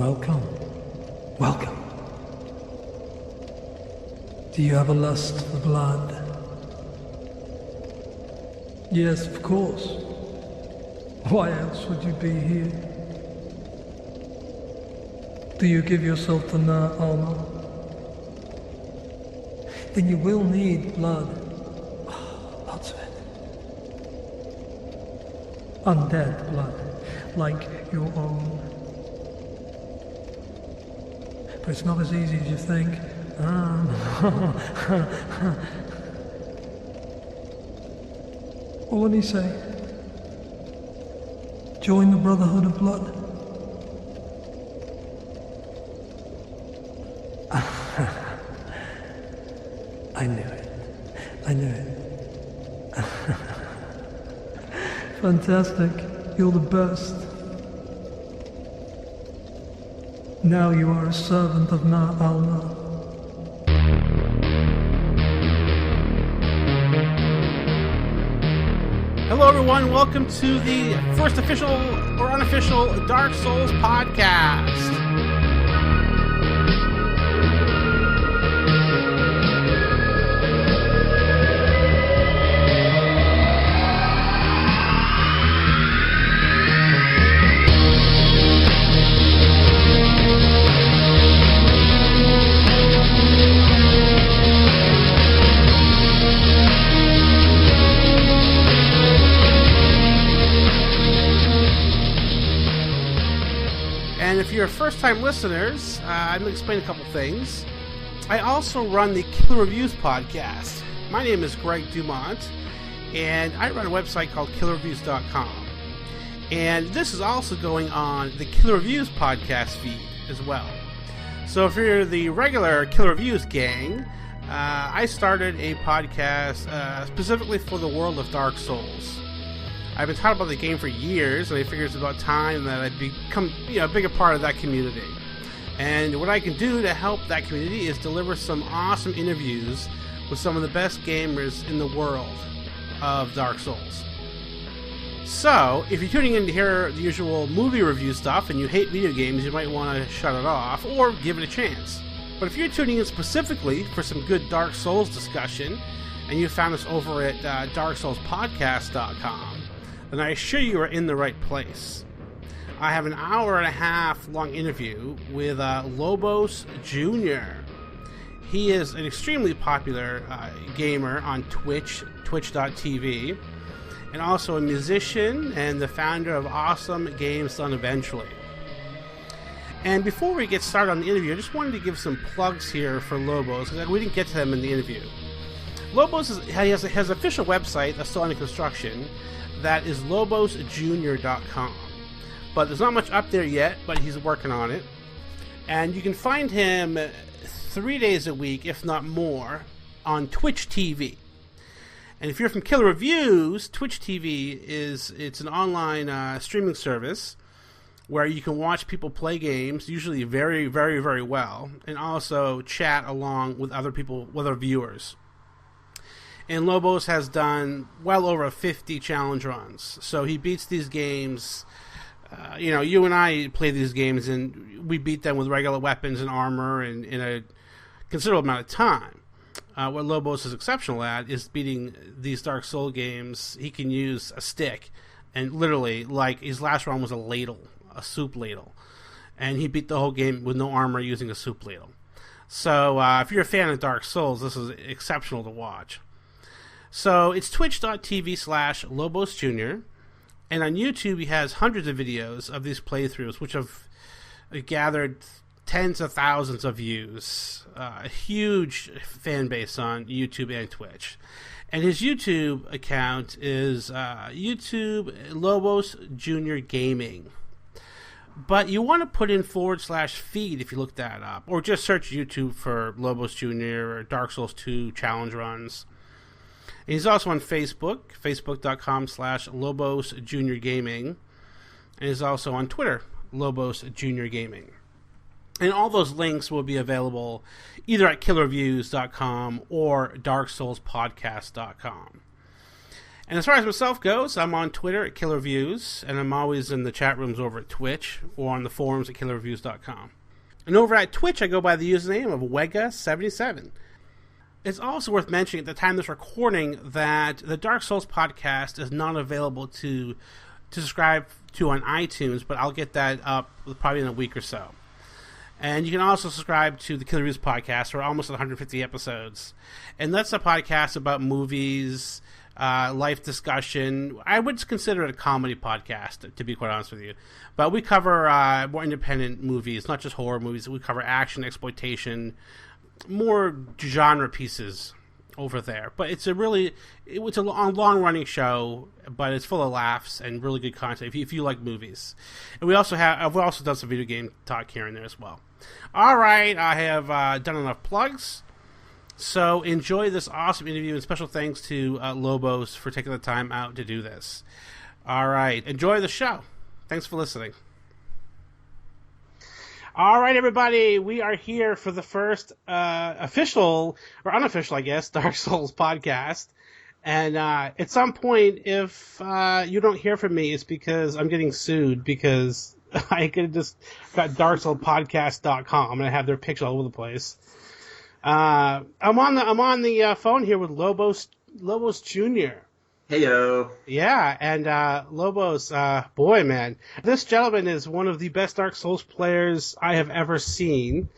Welcome. Welcome. Do you have a lust for blood? Yes, of course. Why else would you be here? Do you give yourself the armor? Then you will need blood. Lots of it. Undead blood, like your own. But it's not as easy as you think. What did he say? Join the Brotherhood of Blood? I knew it. Fantastic. You're the best. Now you are a servant of Na Alma. Hello everyone, welcome to the first official or unofficial Dark Souls podcast. If you're first-time listeners, I'm going to explain a couple things. I also run the Killer Reviews podcast. My name is Greg Dumont, and I run a website called killerreviews.com. And this is also going on the Killer Reviews podcast feed as well. So if you're the regular Killer Reviews gang, I started a podcast specifically for the world of Dark Souls. I've been talking about the game for years, and I figured it's about time that I'd become a bigger part of that community. And what I can do to help that community is deliver some awesome interviews with some of the best gamers in the world of Dark Souls. So, if you're tuning in to hear the usual movie review stuff and you hate video games, you might want to shut it off or give it a chance. But if you're tuning in specifically for some good Dark Souls discussion, and you found us over at darksoulspodcast.com, then I assure you are in the right place. I have an hour-and-a-half long interview with LobosJr. He is an extremely popular gamer on Twitch, twitch.tv, and also a musician and the founder of Awesome Games Done Eventually. And before we get started on the interview, I just wanted to give some plugs here for Lobos, because we didn't get to them in the interview. Lobos has an official website that's still under construction. That is LobosJr.com. But there's not much up there yet, but he's working on it. And you can find him 3 days a week, if not more, on Twitch TV. And if you're from Killer Reviews, Twitch TV it's an online streaming service where you can watch people play games, usually very, very, very well, and also chat along with other people, with other viewers. And Lobos has done well over 50 challenge runs. So he beats these games. You and I play these games, and we beat them with regular weapons and armor and in a considerable amount of time. What Lobos is exceptional at is beating these Dark Soul games. He can use a stick, and literally, like, his last run was a ladle, a soup ladle. And he beat the whole game with no armor using a soup ladle. So if you're a fan of Dark Souls, this is exceptional to watch. So it's twitch.tv/LobosJr. And on YouTube, he has hundreds of videos of these playthroughs, which have gathered tens of thousands of views. A huge fan base on YouTube and Twitch. And his YouTube account is YouTube LobosJr Gaming. But you want to put in /feed if you look that up. Or just search YouTube for LobosJr. or Dark Souls 2 challenge runs. And he's also on Facebook, facebook.com/LobosJr Gaming. And he's also on Twitter, LobosJr Gaming. And all those links will be available either at killerreviews.com or darksoulspodcast.com. And as far as myself goes, I'm on Twitter at KillerViews, and I'm always in the chat rooms over at Twitch or on the forums at KillerReviews.com. And over at Twitch, I go by the username of Wega77. It's also worth mentioning at the time of this recording that the Dark Souls podcast is not available to subscribe to on iTunes, but I'll get that up probably in a week or so. And you can also subscribe to the Killer Reviews podcast. We're almost at 150 episodes. And that's a podcast about movies, life discussion. I would consider it a comedy podcast, to be quite honest with you. But we cover more independent movies, not just horror movies. We cover action, exploitation, more genre pieces over there. But it's a long-running show, but it's full of laughs and really good content if you like movies. And we've also done some video game talk here and there as well. All right, I have done enough plugs. So enjoy this awesome interview, and special thanks to Lobos for taking the time out to do this. All right, enjoy the show. Thanks for listening. All right, everybody, we are here for the first official, or unofficial, I guess, Dark Souls podcast. And at some point, if you don't hear from me, it's because I'm getting sued, because I could have just got DarkSoulsPodcast.com. I'm going to have their picture all over the place. I'm on the phone here with Lobos Jr. Heyo. Yeah, and Lobos, boy, man, this gentleman is one of the best Dark Souls players I have ever seen.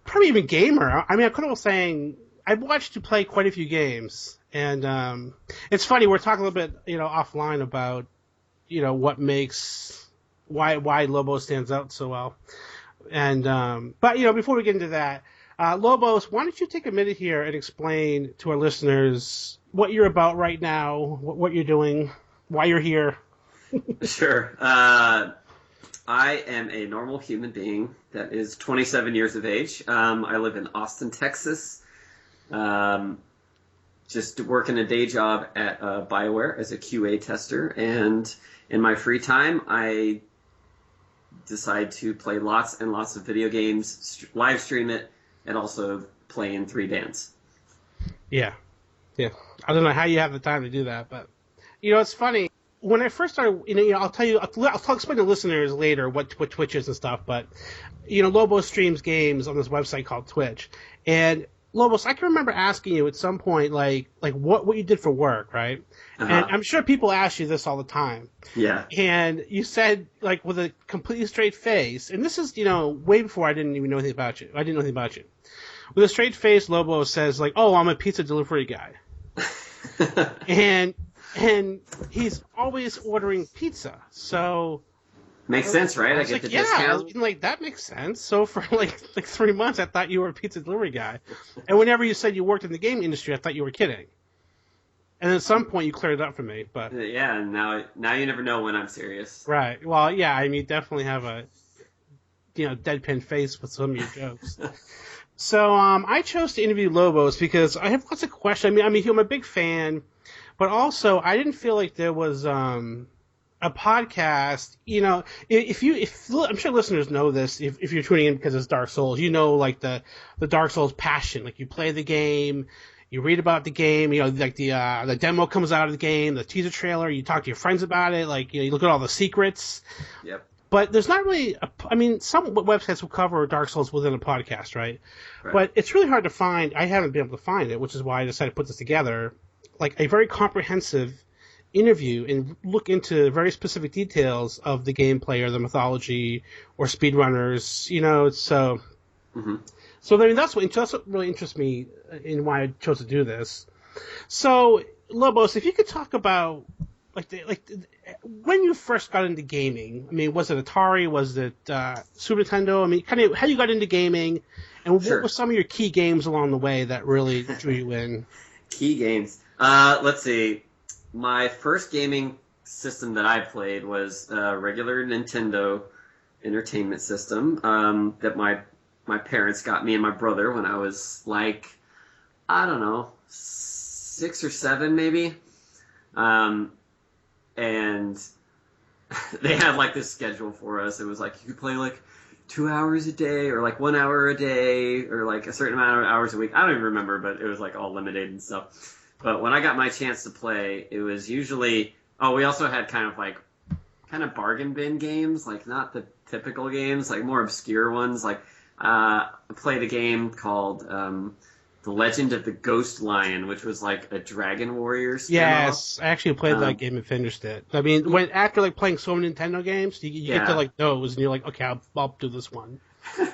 Probably even gamer. I mean, I couldn't saying I've watched you play quite a few games, and it's funny, we're talking a little bit, offline about, what makes why Lobos stands out so well, and but before we get into that. Lobos, why don't you take a minute here and explain to our listeners what you're about right now, what you're doing, why you're here? Sure. I am a normal human being that is 27 years of age. I live in Austin, Texas. Just working a day job at BioWare as a QA tester. And in my free time, I decide to play lots and lots of video games, live stream it, and also play in 3 bands. Yeah. I don't know how you have the time to do that, but it's funny. When I first started, I'll tell you, I'll explain to listeners later what Twitch is and stuff. But Lobos streams games on this website called Twitch. And Lobos, I can remember asking you at some point, like what you did for work, right? Uh-huh. And I'm sure people ask you this all the time. Yeah. And you said, with a completely straight face, and this is, way before I didn't even know anything about you. I didn't know anything about you. With a straight face, Lobos says, oh, I'm a pizza delivery guy. and he's always ordering pizza. So makes sense, right? I get the discount. Yeah, that makes sense. So for 3 months, I thought you were a pizza delivery guy. And whenever you said you worked in the game industry, I thought you were kidding. And at some point, you cleared it up for me. But yeah, and now you never know when I'm serious. Right. Well, yeah, I mean, you definitely have a deadpan face with some of your jokes. So I chose to interview Lobos because I have lots of questions. I mean, I'm a big fan, but also I didn't feel like there was a podcast. If I'm sure listeners know this, if you're tuning in because it's Dark Souls, the Dark Souls passion. You play the game, you read about the game, the demo comes out of the game, the teaser trailer, you talk to your friends about it, you look at all the secrets. Yep. But there's not really some websites will cover Dark Souls within a podcast, right? But it's really hard to find. I haven't been able to find it, which is why I decided to put this together, a very comprehensive interview and look into very specific details of the gameplay or the mythology or speedrunners, so. Mm-hmm. So that's what really interests me in why I chose to do this. So, Lobos, if you could talk about when you first got into gaming, was it Atari? Was it Super Nintendo? Kind of how you got into gaming, and what were some of your key games along the way that really drew you in? Key games. Let's see. My first gaming system that I played was a regular Nintendo Entertainment System that my parents got me and my brother when I was I don't know, 6 or 7 maybe. And they had this schedule for us. It was you could play 2 hours a day or 1 hour a day or a certain amount of hours a week. I don't even remember, but it was all limited and stuff. But when I got my chance to play, it was usually we also had kind of bargain bin games, like not the typical games, like more obscure ones. Like I played a game called The Legend of the Ghost Lion, which was like a Dragon Warriors spinoff. Yes, I actually played that game and finished it. I mean, after like playing so many Nintendo games, you get to like those, and you're like, okay, I'll do this one.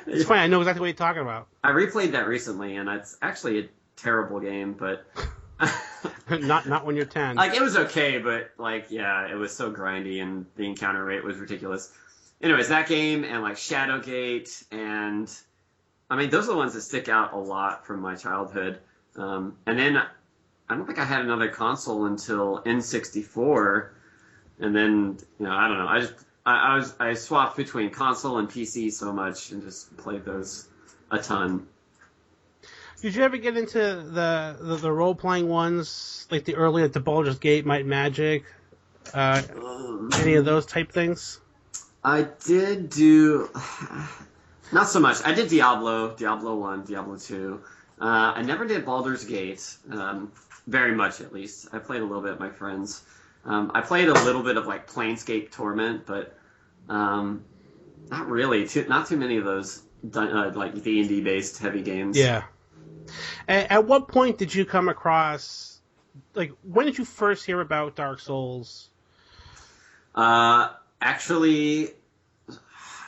It's fine. I know exactly what you're talking about. I replayed that recently, and it's actually a terrible game, but not when you're 10. Like, it was okay, but like, yeah, it was so grindy, and the encounter rate was ridiculous. Anyways, that game and like Shadowgate, and I mean, those are the ones that stick out a lot from my childhood. And then I don't think I had another console until N64, and then I don't know. I swapped between console and PC so much and just played those a ton. Did you ever get into the role playing ones, like the early, like the Baldur's Gate, Might and Magic, any of those type things? I did do not so much. I did Diablo 1, Diablo 2. I never did Baldur's Gate, very much at least. I played a little bit with my friends. I played a little bit of like Planescape Torment, but not really. Not too many of those like D&D based heavy games. Yeah. At what point did you come across, like, when did you first hear about Dark Souls? Actually,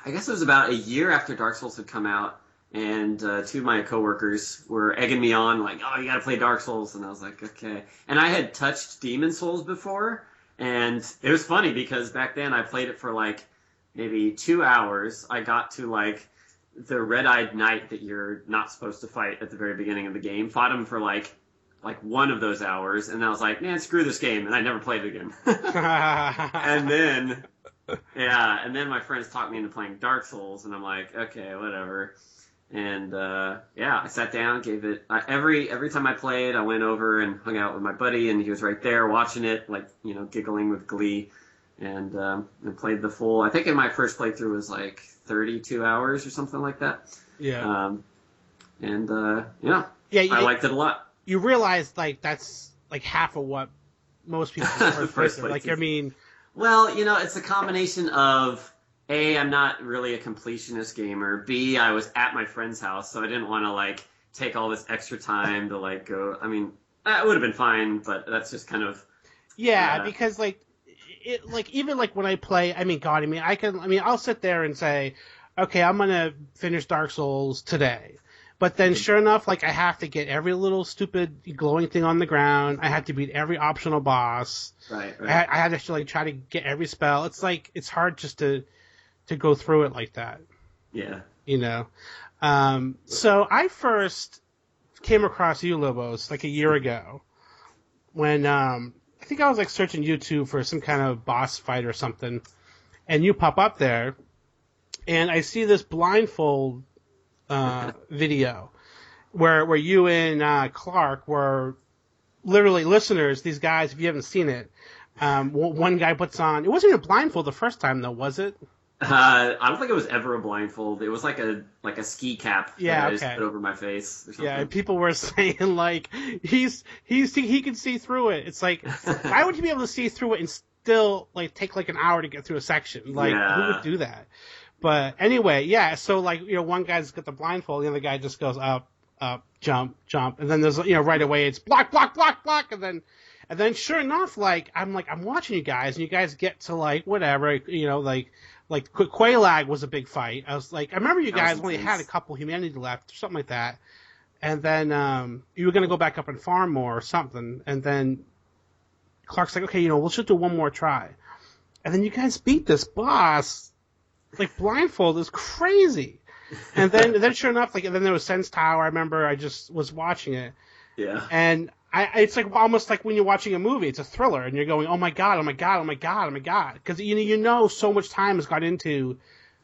I guess it was about a year after Dark Souls had come out, and two of my coworkers were egging me on, like, oh, you gotta play Dark Souls, and I was like, okay. And I had touched Demon Souls before, and it was funny because back then I played it for like maybe 2 hours. I got to like the red-eyed knight that you're not supposed to fight at the very beginning of the game, fought him for like one of those hours, and I was like, man, screw this game, and I never played it again. and then my friends talked me into playing Dark Souls, and I'm like, okay, whatever. And I sat down, gave it every time I played, I went over and hung out with my buddy, and he was right there watching it, like, giggling with glee, and played the full. I think in my first playthrough was like 32 hours or something like that. Yeah. I liked it a lot. You realize like that's like half of what most people first playthrough. Like, I mean, well, it's a combination of A, I'm not really a completionist gamer. B, I was at my friend's house, so I didn't want to like take all this extra time to like go. I mean, it would have been fine, but that's just kind of because like it, like even like when I play, I'll sit there and say, okay, I'm gonna finish Dark Souls today. But then, sure enough, like I have to get every little stupid glowing thing on the ground. I have to beat every optional boss. Right. I had to like try to get every spell. It's like it's hard just to go through it like that. Yeah. So I first came across you, Lobos, like a year ago, when I think I was like searching YouTube for some kind of boss fight or something, and you pop up there, and I see this blindfold video where you and Clark were literally listeners. These guys, if you haven't seen it, one guy puts on. It wasn't a blindfold the first time though, was it? I don't think it was ever a blindfold. It was like a ski cap that I just put over my face or something. Yeah, and people were saying like he can see through it. It's like, why would you be able to see through it and still like take like an hour to get through a section? Like, who would do that? But anyway, yeah, so like, one guy's got the blindfold, the other guy just goes up, jump, and then there's, right away it's block, and then sure enough, like, I'm watching you guys, and you guys get to like, whatever, like Quelaag was a big fight. I was like, I remember you guys only had a couple humanity left, or something like that, and then, you were gonna go back up and farm more or something, and then Clark's like, okay, we'll just do one more try. And then you guys beat this boss, like blindfold is crazy, and then sure enough, like, and then there was Sense Tower. I remember I just was watching it, and it's like almost like when you're watching a movie, it's a thriller, and you're going, oh my god, because so much time has got into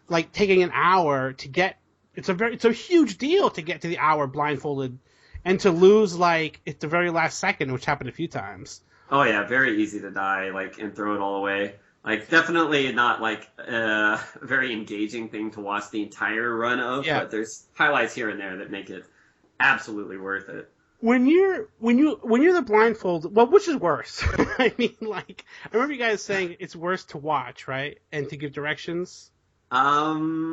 like taking an hour to get. It's a huge deal to get to the hour blindfolded, and to lose like at the very last second, which happened a few times. Oh yeah, very easy to die like and throw it all away. Like, definitely not, like, a very engaging thing to watch the entire run of, but there's highlights here and there that make it absolutely worth it. When you're the blindfold, well, which is worse? I mean, like, I remember you guys saying it's worse to watch, right, and to give directions. Yeah,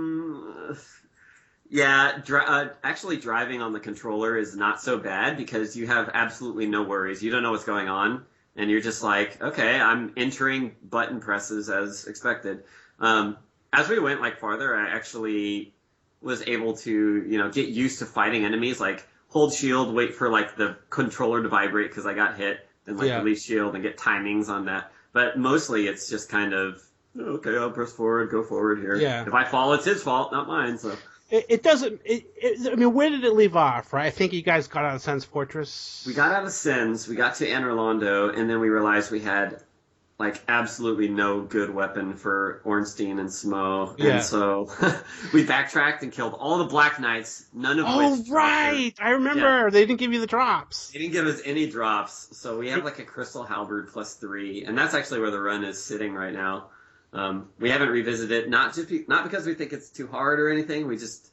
actually driving on the controller is not so bad because you have absolutely no worries. You don't know what's going on, and you're just like, okay, I'm entering button presses as expected. As we went like farther, I actually was able to, get used to fighting enemies, like hold shield, wait for like the controller to vibrate because I got hit, then like release shield and get timings on that. But mostly it's just kind of, okay, I'll press forward, go forward here. Yeah. If I fall, it's his fault, not mine. So it doesn't. I mean, where did it leave off? Right. I think you guys got out of Sen's Fortress. we got out of Sens, we got to Anor, and then we realized we had like absolutely no good weapon for Ornstein and Smo. Yeah. And so we backtracked and killed all the Black Knights, none of which. Oh, right. I remember. They didn't give you the drops. They didn't give us any drops. So we have like a Crystal Halberd +3, and that's actually where the run is sitting right now. We haven't revisited it, not because we think it's too hard or anything. We just,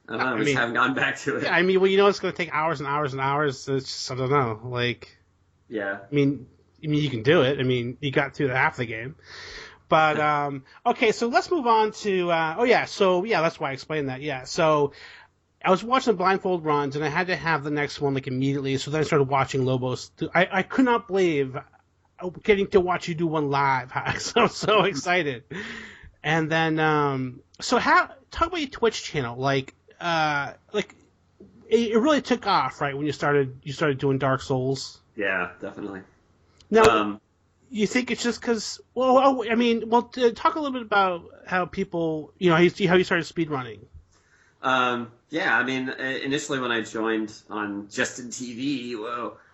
I don't know, we just haven't gone back to it. Yeah, I mean, well, it's going to take hours and hours and hours. It's just, I don't know, like. Yeah. I mean, you can do it. I mean, you got through half the game. But, okay, so let's move on to, that's why I explained that, yeah. So, I was watching the blindfold runs, and I had to have the next one, like, immediately, so then I started watching Lobos. I could not believe getting to watch you do one live. I was so excited. And then, talk about your Twitch channel, like, it really took off, right, when you started doing Dark Souls? Yeah, definitely. Now, you think it's just because? Well, talk a little bit about how people, how you started speedrunning. Yeah, I mean, initially when I joined on Justin TV,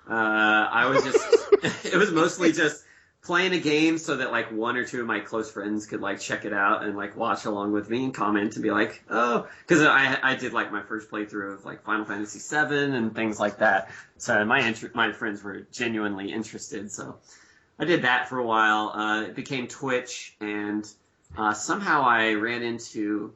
I was just, it was mostly just playing a game so that like one or two of my close friends could like check it out and like watch along with me and comment and be like, oh, because I did like my first playthrough of like Final Fantasy VII and things like that. So my friends were genuinely interested. So I did that for a while. It became Twitch, and somehow I ran into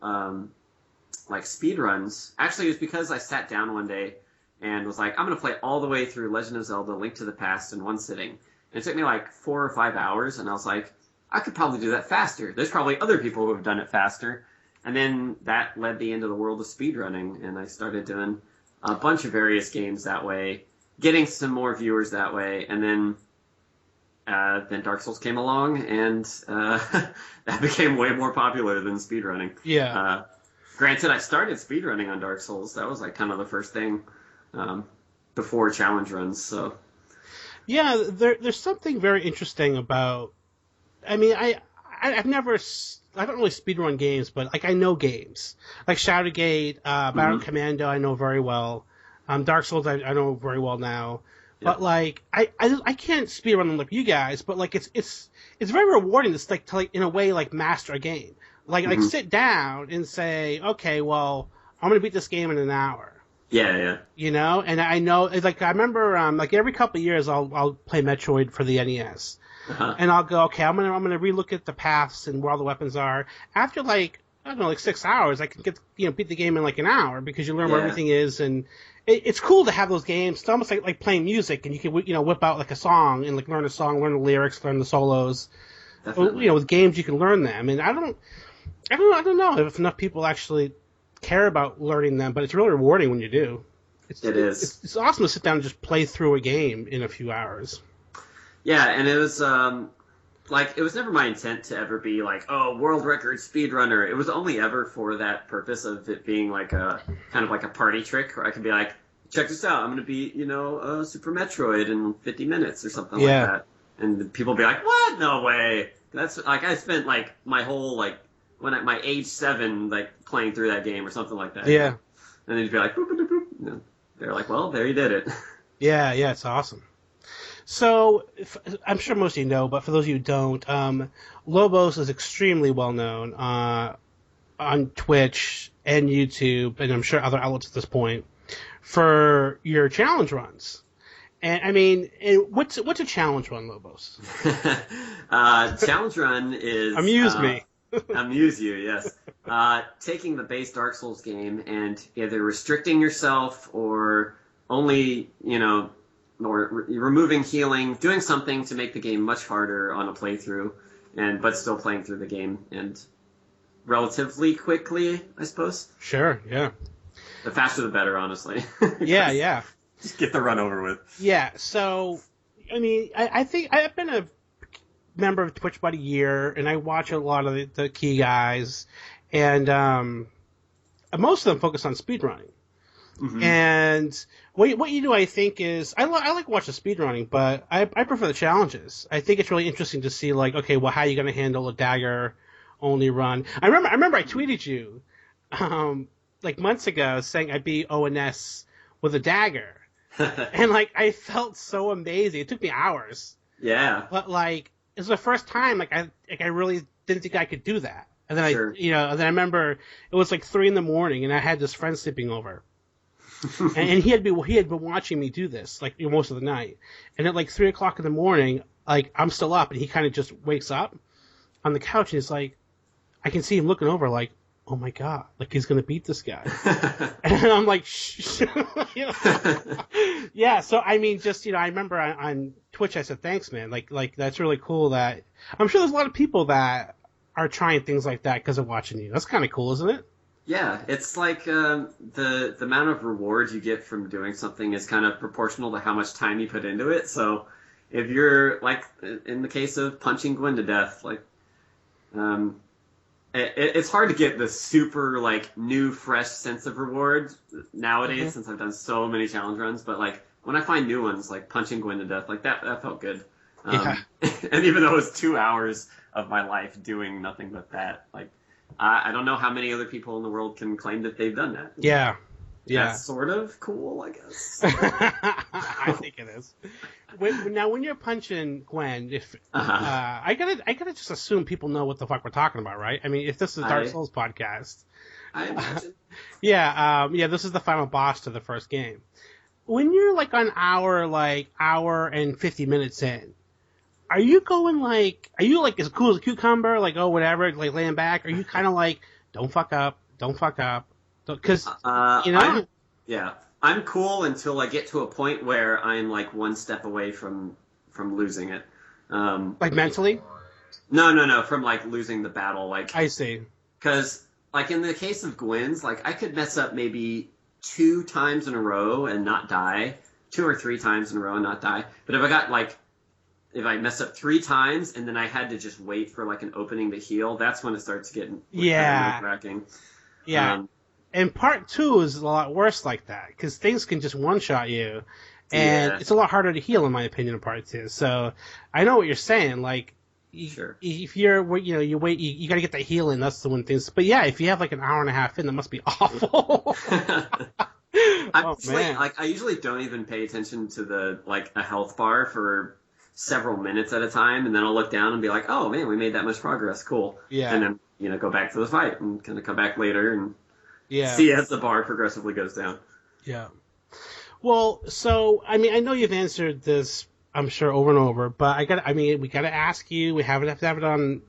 like speedruns. Actually, it was because I sat down one day and was like, I'm going to play all the way through Legend of Zelda: Link to the Past in one sitting. And it took me like 4 or 5 hours, and I was like, I could probably do that faster. There's probably other people who have done it faster. And then that led me into the world of speedrunning, and I started doing a bunch of various games that way, getting some more viewers that way, and then Dark Souls came along, and that became way more popular than speedrunning. Yeah. Granted, I started speedrunning on Dark Souls. That was like kind of the first thing before challenge runs, so... Yeah, there's something very interesting about. I mean, I've never. I don't really speedrun games, but like I know games like Shadowgate, Battle Commando. I know very well. Dark Souls. I know very well now. Yep. But like I can't speedrun them like you guys. But like it's very rewarding to like in a way like master a game. Like sit down and say, okay, well I'm gonna beat this game in an hour. Yeah. And I know, like, I remember, like, every couple of years I'll play Metroid for the NES. Uh-huh. And I'll go, okay, I'm gonna relook at the paths and where all the weapons are. After, like, I don't know, like 6 hours, I can get, beat the game in, like, an hour because you learn where everything is. And it's cool to have those games. It's almost like playing music, and you can, whip out, like, a song and, like, learn a song, learn the lyrics, learn the solos. Definitely. With games you can learn them. And I don't know if enough people actually care about learning them, but it's really rewarding when you do. It is. It's awesome to sit down and just play through a game in a few hours. Yeah, and it was it was never my intent to ever be like, oh, world record speedrunner. It was only ever for that purpose of it being like a kind of like a party trick where I could be like, check this out, I'm going to beat, Super Metroid in 50 minutes or something like that. And people be like, what? No way. That's like I spent like my whole like when at my age 7, like playing through that game or something like that. Yeah. And then you'd be like, boop, boop, boop, boop. They're like, well, there you did it. Yeah, it's awesome. So, I'm sure most of you know, but for those of you who don't, Lobos is extremely well known on Twitch and YouTube, and I'm sure other outlets at this point, for your challenge runs. And I mean, what's a challenge run, Lobos? Challenge run is... Amuse me. Amuse you, yes. Taking the base Dark Souls game and either restricting yourself or only, or removing healing, doing something to make the game much harder on a playthrough, but still playing through the game and relatively quickly, I suppose. Sure, yeah. The faster the better, honestly. Yeah. Just get the run over with. Yeah, so, I mean, I think I've been a member of Twitch about a year, and I watch a lot of the key guys, and most of them focus on speedrunning. Mm-hmm. And what you do, I think, is I like watching speedrunning, but I prefer the challenges. I think it's really interesting to see, like, okay, well, how are you going to handle a dagger only run? I remember I tweeted you like months ago saying I beat ONS with a dagger. And, like, I felt so amazing. It took me hours. Yeah. But, like, it was the first time, I really didn't think I could do that. And then sure. And then I remember it was like 3 a.m, and I had this friend sleeping over. and he had been watching me do this, like, most of the night. And at, like, 3 o'clock in the morning, like, I'm still up, and he kind of just wakes up on the couch, and he's like, I can see him looking over, like, oh my God, like, he's going to beat this guy. And I'm like, shh. Yeah, so, I mean, just, I remember on Twitch, I said, thanks, man. Like, that's really cool that, I'm sure there's a lot of people that are trying things like that because of watching you. That's kind of cool, isn't it? Yeah, it's like the amount of rewards you get from doing something is kind of proportional to how much time you put into it. So if you're, like, in the case of punching Gwen to death, like, it's hard to get the super, like, new, fresh sense of reward nowadays since I've done so many challenge runs. But, like, when I find new ones, like punching Gwen to death, like, that felt good. And even though it was 2 hours of my life doing nothing but that, like, I don't know how many other people in the world can claim that they've done that. Yeah. That's sort of cool, I guess. I think it is. When you're punching Gwen, I gotta just assume people know what the fuck we're talking about, right? I mean, if this is a Dark Souls podcast, I imagine. This is the final boss to the first game. When you're like an hour and 50 minutes in, are you as cool as a cucumber, like, oh, whatever, like, laying back? Are you kind of like, don't fuck up, because I'm cool until I get to a point where I'm, like, one step away from losing it. Like, mentally? No, from, like, losing the battle. Like, I see. Because, like, in the case of Gwen's, like, I could mess up maybe 2 times in a row and not die, 2 or 3 times in a row and not die. But if I mess up 3 times and then I had to just wait for, like, an opening to heal, that's when it starts getting kind of nerve-wracking. Yeah. And part 2 is a lot worse like that, because things can just one-shot you, and it's a lot harder to heal, in my opinion, in part 2. So I know what you're saying. Like, if you're, you wait, you got to get that healing. That's the one thing. But yeah, if you have like an hour and a half in, that must be awful. I usually don't even pay attention to a health bar for several minutes at a time, and then I'll look down and be like, oh man, we made that much progress, cool. Yeah. And then go back to the fight and kind of come back later and see as the bar progressively goes down. Yeah. Well, so I mean, I know you've answered this, I'm sure, over and over, but we gotta ask you. We have to have it on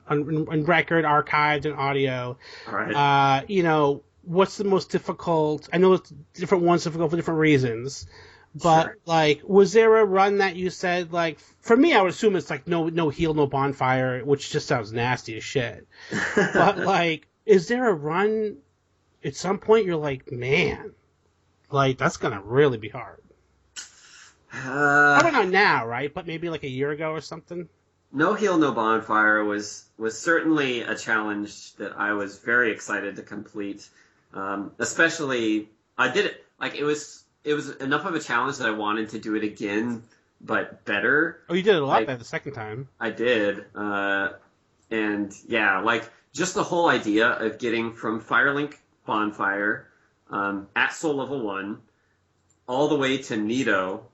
record, archived, and audio. All right. What's the most difficult? I know it's different ones difficult for different reasons. But, like, was there a run that you said, like, for me, I would assume it's, like, no heal, no bonfire, which just sounds nasty as shit. But, like, is there a run at some point you're like, man, like, that's going to really be hard? Probably not now, right? But maybe, like, a year ago or something? No heal, no bonfire was certainly a challenge that I was very excited to complete. Especially, I did it, like, it was enough of a challenge that I wanted to do it again, but better. Oh, you did it a lot better the second time. I did. And yeah, like, just the whole idea of getting from Firelink Bonfire at Soul Level 1 all the way to Nito.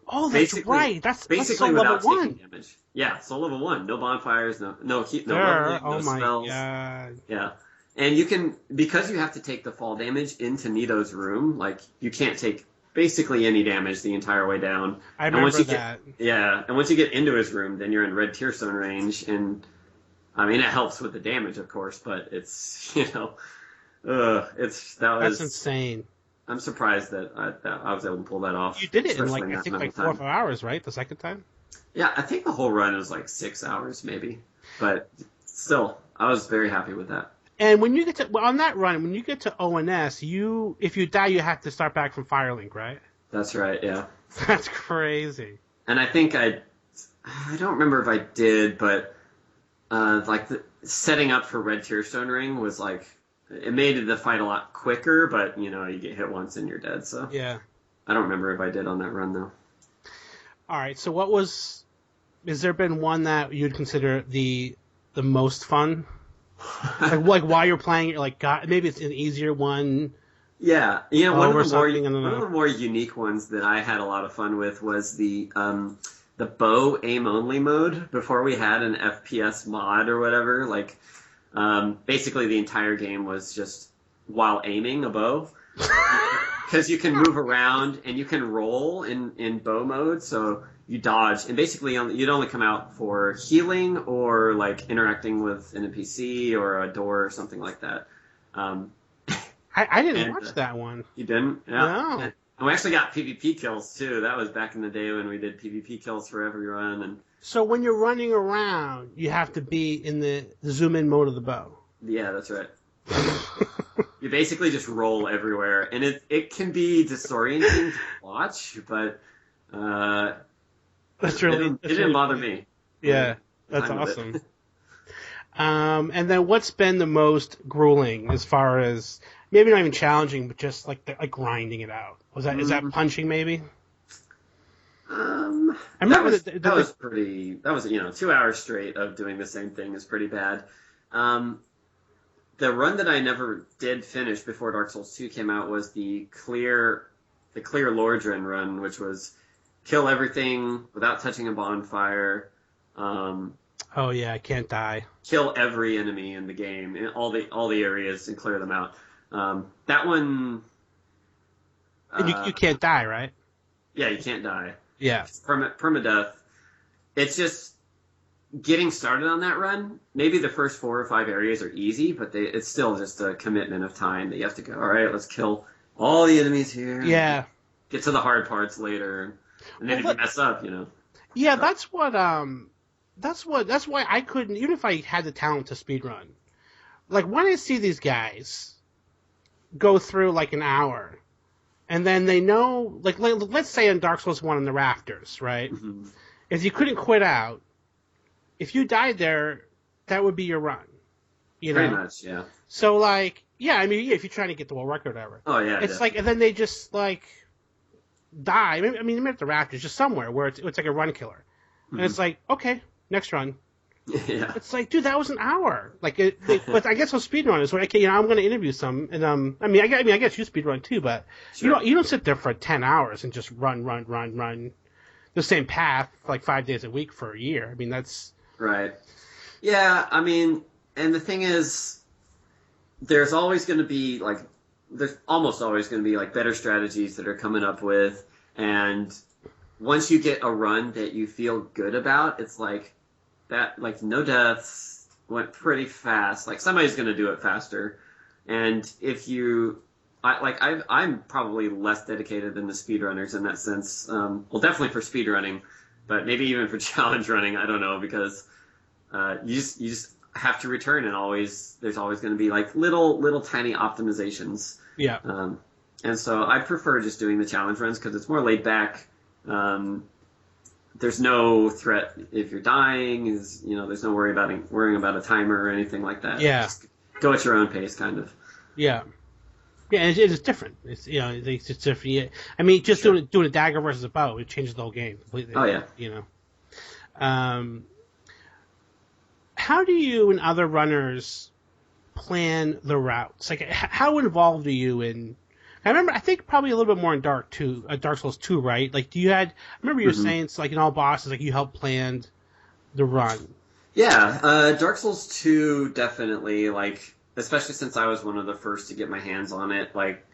Oh, that's right. That's basically Soul without Level 1. taking damage. Yeah, Soul Level 1. No bonfires, no heat, no leveling, no spells. God. Yeah. And you can, because you have to take the fall damage into Nito's room, like, you can't take basically any damage the entire way down. I remember that. And once you get into his room, then you're in red tearstone range, and I mean, it helps with the damage, of course, but it's, that's insane. I'm surprised that I was able to pull that off. You did it in especially I that think amount like of 4 or time. 5 hours, right? The second time. Yeah, I think the whole run was like 6 hours maybe, but still, I was very happy with that. And when you get to on that run, when you get to ONS, if you die, you have to start back from Firelink, right? That's right, yeah. That's crazy. And I think I don't remember if I did, but like setting up for Red Tearstone Ring was like it made the fight a lot quicker, but you get hit once and you're dead. So Yeah. I don't remember if I did on that run though. All right. So has there been one that you'd consider the most fun? like while you're playing, you're like, God, maybe it's an easier one. Yeah, One of the more unique ones that I had a lot of fun with was the bow aim only mode before we had an FPS mod or whatever. Like, basically the entire game was just while aiming a bow, because you can move around and you can roll in bow mode, so you dodge, and basically you'd only come out for healing or like interacting with an NPC or a door or something like that. I didn't watch that one. You didn't? Yeah. No. And we actually got PvP kills too. That was back in the day when we did PvP kills for every run. And So when you're running around, you have to be in the zoom in mode of the bow. yeah, that's right. You basically just roll everywhere, and it can be disorienting to watch, but That's really it didn't bother me. Yeah, that's Fine with awesome. And then what's been the most grueling as far as maybe not even challenging, but just like grinding it out? Is that punching maybe? I remember that was pretty. That was 2 hours straight of doing the same thing is pretty bad. The run that I never did finish before Dark Souls 2 came out was the clear Lordran run, which was kill everything without touching a bonfire. Oh yeah, I can't die. Kill every enemy in the game in all the areas and clear them out. That one. And you can't die, right? Yeah, you can't die. Yeah. Permadeath. It's just getting started on that run. Maybe the first 4 or 5 areas are easy, but it's still just a commitment of time that you have to go. All right, let's kill all the enemies here. Yeah. Get to the hard parts later, and then if you mess up, Yeah, that's why I couldn't, even if I had the talent to speedrun. Like when I see these guys go through like an hour, and then they know, like let's say in Dark Souls 1 in the rafters, right? Mm-hmm. If you couldn't quit out, if you died there, that would be your run. Pretty much, yeah. So like, yeah, I mean, if you're trying to get the world record or whatever. Oh yeah. It's like, and then they just like die. I mean, maybe at the rafters, just somewhere where it's like a run killer, and it's like, okay, next run. Yeah. It's like, dude, that was an hour. Like, but I guess those speedrunners, okay, I'm going to interview some, and I guess you speedrun too, but Sure. you don't sit there for 10 hours and just run the same path like 5 days a week for a year. I mean, that's right. Yeah, I mean, and the thing is, there's almost always going to be like better strategies that are coming up with, and once you get a run that you feel good about, it's like that, like no deaths went pretty fast. Like somebody's going to do it faster, and if you, I'm probably less dedicated than the speedrunners in that sense. Well, definitely for speedrunning, but maybe even for challenge running, I don't know, because you just have to return, and there's always going to be like little tiny optimizations. yeah. And so I prefer just doing the challenge runs because it's more laid back. There's no threat if you're dying. There's no worrying about a timer or anything like that. Yeah. Just go at your own pace, kind of. Yeah. Yeah, and it's different. It's it's different. Yeah. I mean, just doing a dagger versus a bow, it changes the whole game completely. Oh yeah. How do you and other runners plan the routes? Like, how involved are you in? I think probably a little bit more in Dark Souls 2, right? Like, I remember you were saying it's like in all bosses, like you helped plan the run. Yeah, Dark Souls 2 definitely, like, especially since I was one of the first to get my hands on it, like,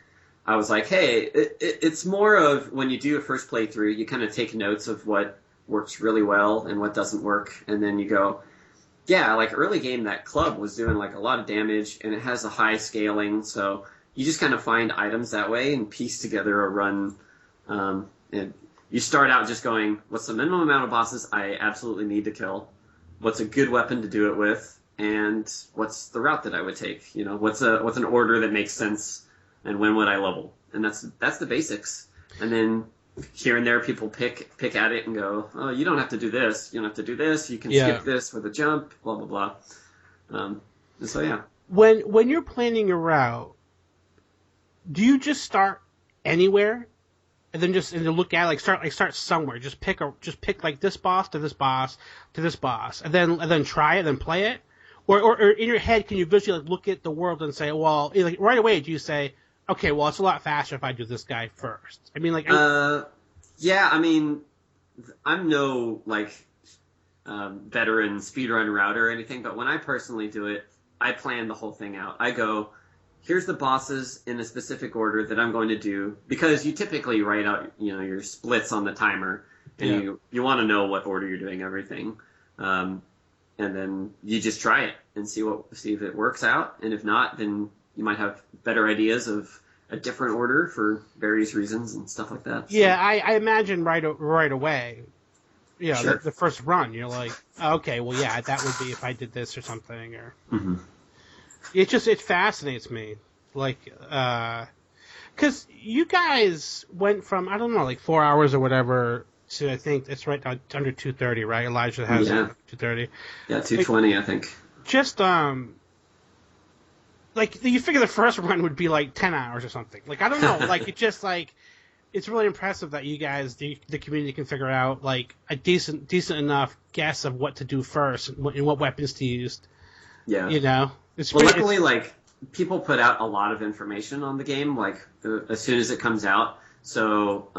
I was like, hey, it's more of when you do a first playthrough, you kind of take notes of what works really well and what doesn't work, and then you go, yeah, like early game, that club was doing like a lot of damage, and it has a high scaling, so you just kind of find items that way and piece together a run. And you start out just going, what's the minimum amount of bosses I absolutely need to kill? What's a good weapon to do it with? And what's the route that I would take? You know, what's an order that makes sense? And when would I level? And that's the basics. And then here and there, people pick at it and go, oh, you don't have to do this. You don't have to do this. You can skip this with a jump. Blah blah blah. And so yeah. When you're planning your route, do you just start anywhere, and then look at start somewhere? Just pick like this boss to this boss to this boss, and then try it, then play it, or in your head, can you visually look at the world and say, well, like right away, do you say, okay, well, it's a lot faster if I do this guy first? I mean, like, yeah, I mean, I'm no veteran speedrun router or anything, but when I personally do it, I plan the whole thing out. I go, here's the bosses in a specific order that I'm going to do, because you typically write out, your splits on the timer, and you want to know what order you're doing everything, and then you just try it and see if it works out, and if not, then you might have better ideas of a different order for various reasons and stuff like that. So. Yeah, I imagine right away. Yeah, sure. the first run, you're like, okay, well, yeah, that would be if I did this or something, or. Mm-hmm. It fascinates me, like, because you guys went from, I don't know, like 4 hours or whatever to, I think it's right now under 2:30, right? Elijah has 2:30. Yeah, 2:20, I think. Just like you figure the first run would be like 10 hours or something. Like, I don't know, like it just like it's really impressive that you guys, the community, can figure out like a decent enough guess of what to do first and what weapons to use. Yeah. Luckily, people put out a lot of information on the game, as soon as it comes out. So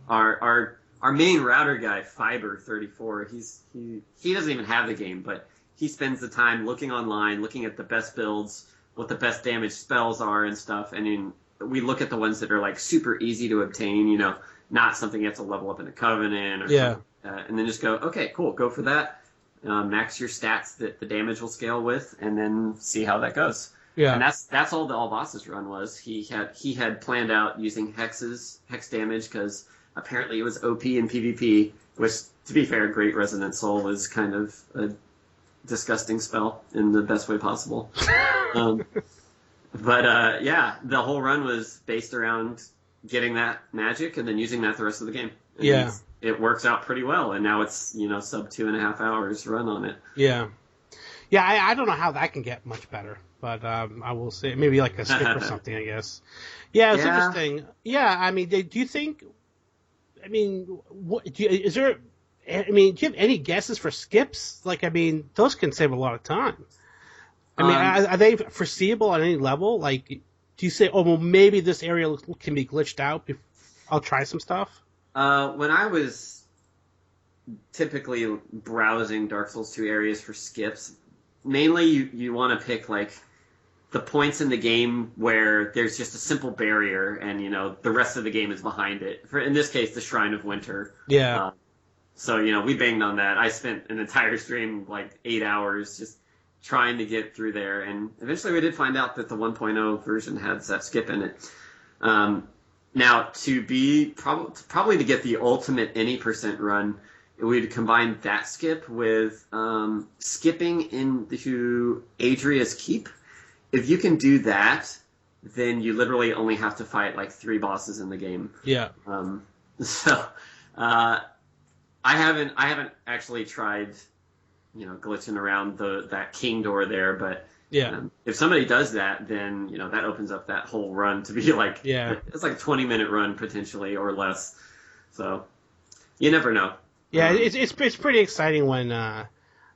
our main router guy, Fiber34, he doesn't even have the game, but he spends the time looking online, looking at the best builds, what the best damage spells are and stuff. And we look at the ones that are super easy to obtain, not something you have to level up in a Covenant or something, and then just go, okay, cool, go for that. Max your stats that the damage will scale with, and then see how that goes. Yeah, and that's all the all bosses run was. He had planned out using hex damage, because apparently it was OP in PvP. Which, to be fair, Great Resonant Soul is kind of a disgusting spell in the best way possible. But the whole run was based around getting that magic and then using that the rest of the game. And it works out pretty well, and now it's sub 2.5 hours run on it. Yeah. I don't know how that can get much better, but I will say maybe like a skip or something, I guess. Yeah, it's interesting. Yeah, I mean, do you think? I mean, do you have any guesses for skips? Like, I mean, those can save a lot of time. I mean, are they foreseeable on any level? Like, do you say, oh, well, maybe this area can be glitched out? I'll try some stuff. When I was typically browsing Dark Souls 2 areas for skips, mainly you want to pick the points in the game where there's just a simple barrier and the rest of the game is behind it. In this case, the Shrine of Winter. Yeah. So we banged on that. I spent an entire stream 8 hours just trying to get through there, and eventually we did find out that the 1.0 version has that skip in it. Now, to be probably to get the ultimate any % run, we'd combine that skip with skipping into Adria's Keep. If you can do that, then you literally only have to fight 3 bosses in the game. Yeah. I haven't actually tried, glitching around that king door there, but. Yeah. If somebody does that, then that opens up that whole run to be it's like a 20-minute run potentially or less. So you never know. Yeah, it's pretty exciting when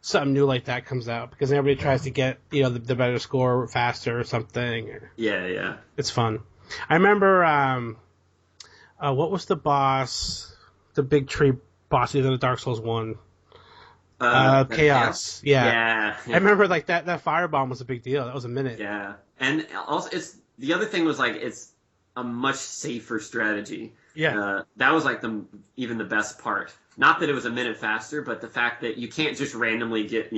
something new like that comes out, because everybody tries to get the better score faster or something. Yeah. It's fun. I remember what was the boss, the big tree boss in the Dark Souls 1? Chaos. Yeah. I remember that firebomb was a big deal. That was a minute. Yeah. And also the other thing was it's a much safer strategy. Yeah. That was even the best part. Not that it was a minute faster, but the fact that you can't just randomly get,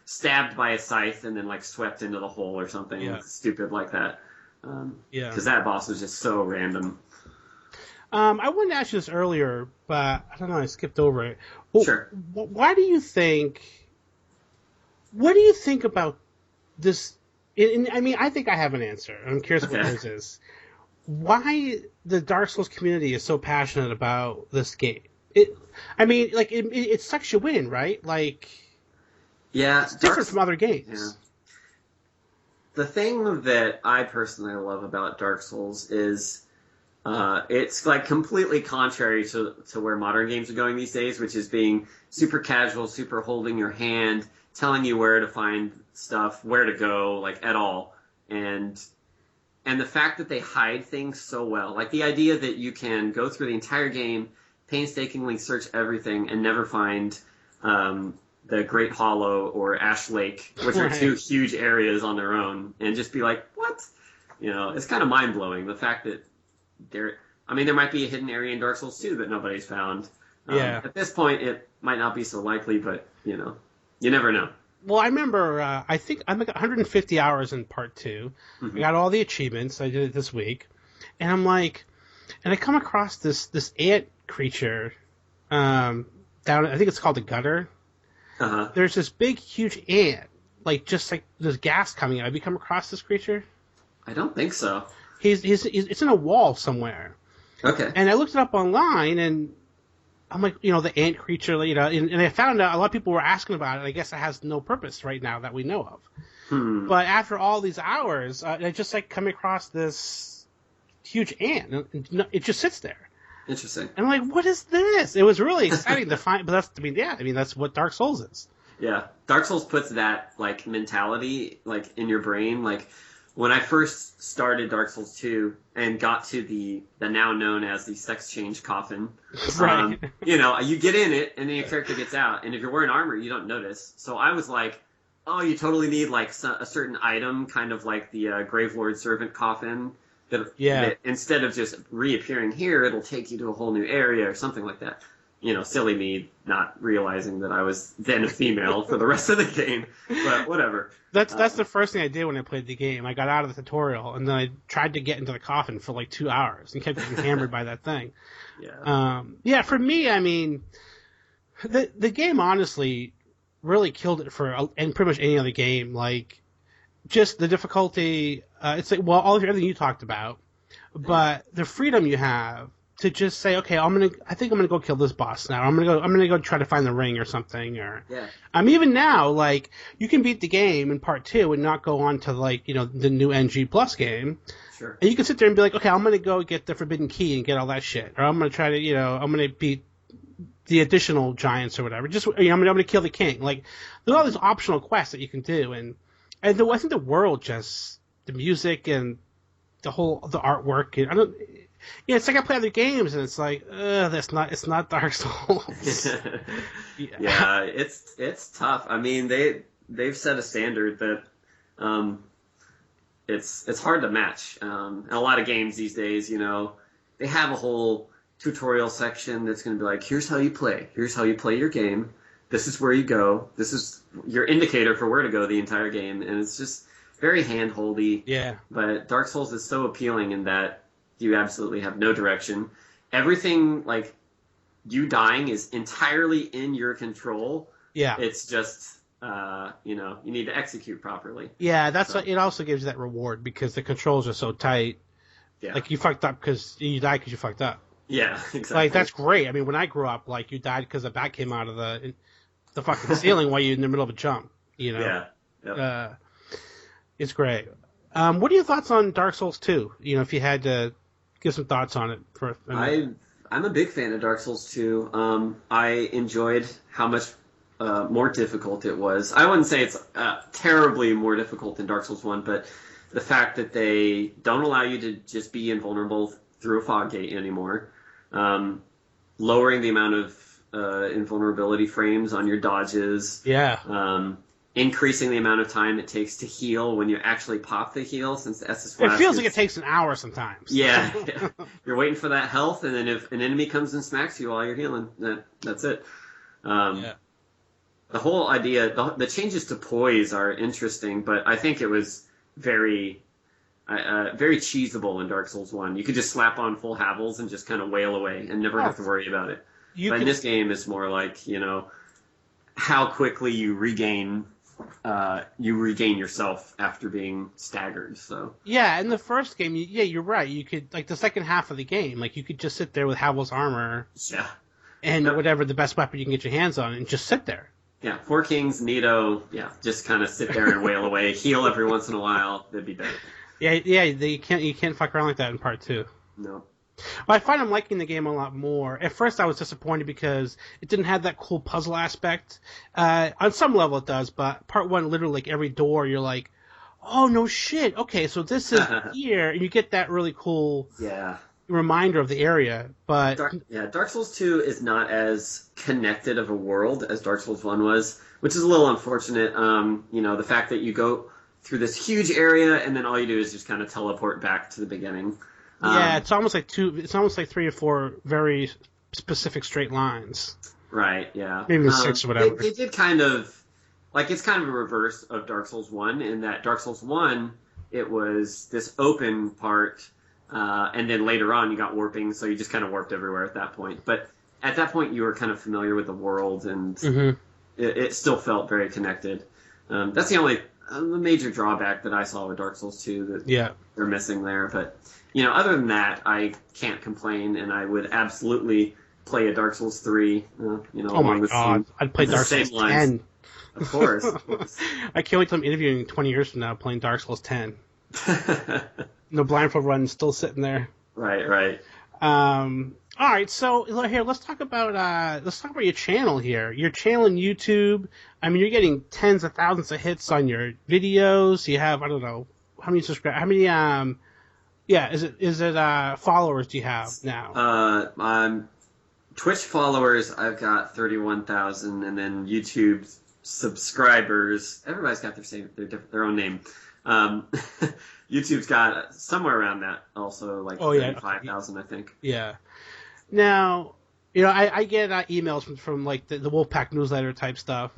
stabbed by a scythe and then swept into the hole or something stupid like that. Yeah. Because that boss was just so random. I wanted to ask you this earlier, but I don't know. I skipped over it. Well, Sure. Why do you think? What do you think about this? I mean, I think I have an answer. I'm curious what yours is. Why the Dark Souls community is so passionate about this game? It sucks you in, right? Like, Yeah, it's different from other games. Yeah. The thing that I personally love about Dark Souls is it's like completely contrary to where modern games are going these days, which is being super casual, super holding your hand, telling you where to find stuff, where to go, like at all. And the fact that they hide things so well, like the idea that you can go through the entire game, painstakingly search everything, and never find the Great Hollow or Ash Lake, which are two huge areas on their own, and just be like, what? You know, it's kind of mind-blowing, the fact that there might be a hidden area in Dark Souls 2 that nobody's found. At this point, it might not be so likely, but, you know, you never know. Well, I remember, I think I'm like 150 hours in part 2. I got all the achievements. I did it this week. And I'm like, and I come across this ant creature down, I think it's called the gutter. There's this big, huge ant, just like there's gas coming out. Have you come across this creature? I don't think so. It's in a wall somewhere. Okay. And I looked it up online, and I'm like, you know, the ant creature, you know, and I found out a lot of people were asking about it. I guess it has no purpose right now that we know of. But after all these hours, I just come across this huge ant, and it just sits there. Interesting. And I'm like, what is this? It was really exciting to find, but that's what Dark Souls is. Yeah. Dark Souls puts that, mentality, in your brain. When I first started Dark Souls 2 and got to the now known as the sex change coffin, right. You know, you get in it, and then your character gets out, and if you're wearing armor, you don't notice. So I was like, oh, you totally need, a certain item, kind of like the Gravelord Servant coffin, that instead of just reappearing here, it'll take you to a whole new area or something like that. You know, silly me not realizing that I was then a female for the rest of the game, but whatever. That's the first thing I did when I played the game. I got out of the tutorial, and then I tried to get into the coffin for 2 hours and kept getting hammered by that thing. Yeah. For me, I mean, the game honestly really killed it and pretty much any other game. Just the difficulty. It's everything you talked about, but the freedom you have to just say, okay, I think I'm gonna go kill this boss now. I'm gonna go try to find the ring or something. Even now, you can beat the game in part 2 and not go on to the new NG Plus game. Sure. And you can sit there and be like, okay, I'm gonna go get the Forbidden Key and get all that shit, or I'm gonna try to, I'm gonna beat the additional giants or whatever. Just I'm gonna kill the king. There's all these optional quests that you can do, and I think the world the music and the artwork, and it's like I play other games, and it's like, it's not Dark Souls. Yeah, it's tough. I mean, they've set a standard that it's hard to match. And a lot of games these days, they have a whole tutorial section that's going to be like, here's how you play. Here's how you play your game. This is where you go. This is your indicator for where to go the entire game, and it's just very hand-holdy. Yeah. But Dark Souls is so appealing in that you absolutely have no direction. Everything, you dying is entirely in your control. Yeah. It's just, you need to execute properly. Yeah, it also gives you that reward because the controls are so tight. Yeah. You fucked up because you died because you fucked up. Yeah, exactly. That's great. I mean, when I grew up, you died because a bat came out of the fucking ceiling while you're in the middle of a jump, Yeah. Yep. It's great. What are your thoughts on Dark Souls 2? If you had to give some thoughts on it for a minute. I'm a big fan of Dark Souls 2. I enjoyed how much more difficult it was. I wouldn't say it's terribly more difficult than Dark Souls 1, but the fact that they don't allow you to just be invulnerable through a fog gate anymore, lowering the amount of invulnerability frames on your dodges. Yeah. Increasing the amount of time it takes to heal when you actually pop the heal, since the SS Flask it feels like it takes an hour sometimes. Yeah. You're waiting for that health, and then if an enemy comes and smacks you while you're healing, that's it. The whole idea, the changes to poise are interesting, but I think it was very very cheesable in Dark Souls 1. You could just slap on full Havels and just kind of wail away and never have to worry about it. But in this game, it's more like, how quickly you regain yourself after being staggered. So yeah, in the first game, you're right. You could, like, the second half of the game, like, you could just sit there with Havel's armor and whatever the best weapon you can get your hands on and just sit there. Yeah, Four Kings, Nito, just kind of sit there and wail away, heal every once in a while. That'd be better. Yeah, you can't fuck around like that in part 2. No. Well, I find I'm liking the game a lot more. At first, I was disappointed because it didn't have that cool puzzle aspect. On some level, it does, but part 1, literally, like, every door, you're like, oh, no shit. Okay, so this is here, and you get that really cool reminder of the area. But Dark Souls 2 is not as connected of a world as Dark Souls 1 was, which is a little unfortunate. The fact that you go through this huge area, and then all you do is just kind of teleport back to the beginning. It's almost like 3 or 4 very specific straight lines. Right, yeah. Maybe 6 or whatever. They did kind of, like, it's kind of a reverse of Dark Souls 1, in that Dark Souls 1, it was this open part, and then later on you got warping, so you just kind of warped everywhere at that point. But at that point you were kind of familiar with the world, and it still felt very connected. That's the only major drawback that I saw with Dark Souls 2 that they're missing there, but... other than that, I can't complain, and I would absolutely play a Dark Souls 3. Oh my god, I'd play Dark Souls 10. Of course. I can't wait till I'm interviewing 20 years from now playing Dark Souls 10. No blindfold run, still sitting there. Right. All right, so here let's talk about your channel here. Your channel on YouTube. I mean, you're getting tens of thousands of hits on your videos. You have, I don't know, how many subscribers? How many is it followers do you have now? Twitch followers, I've got 31,000, and then YouTube subscribers, everybody's got their own name. YouTube's got somewhere around that also, like 35,000, I think. Yeah. Now, I get emails from like the Wolfpack newsletter type stuff.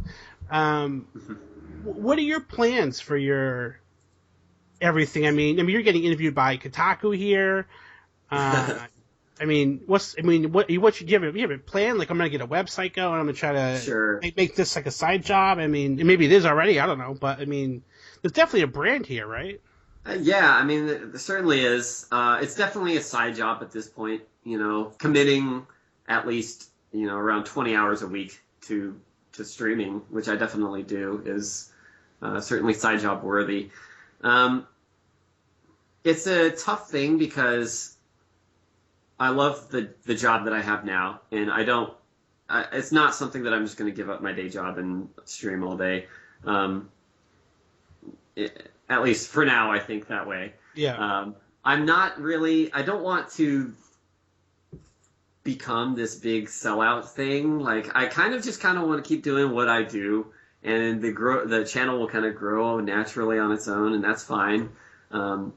What are your plans for your everything? I mean, you're getting interviewed by Kotaku here. What do you have a plan? Like, I'm gonna get a website going. I'm gonna try to make this like a side job. I mean, maybe it is already. I don't know, but I mean, there's definitely a brand here, right? There certainly is. It's definitely a side job at this point. Committing at least around 20 hours a week to streaming, which I definitely do, is certainly side job worthy. It's a tough thing because I love the job that I have now, and it's not something that I'm just going to give up my day job and stream all day. At least for now, I think that way. Yeah. I don't want to become this big sellout thing. Like, I kind of want to keep doing what I do, and the channel will kind of grow naturally on its own, and that's fine. I'm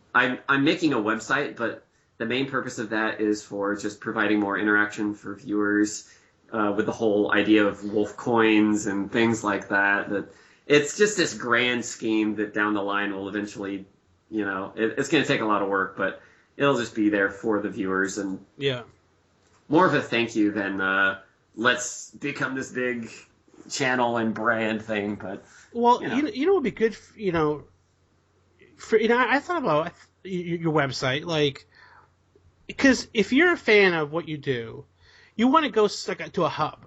making a website, but the main purpose of that is for just providing more interaction for viewers, with the whole idea of wolf coins and things like that. That it's just this grand scheme that down the line will eventually, it's going to take a lot of work, but it'll just be there for the viewers, and more of a thank you than let's become this big channel and brand thing. But it would be good, I thought about your website, like, because if you're a fan of what you do, you want to go to a hub,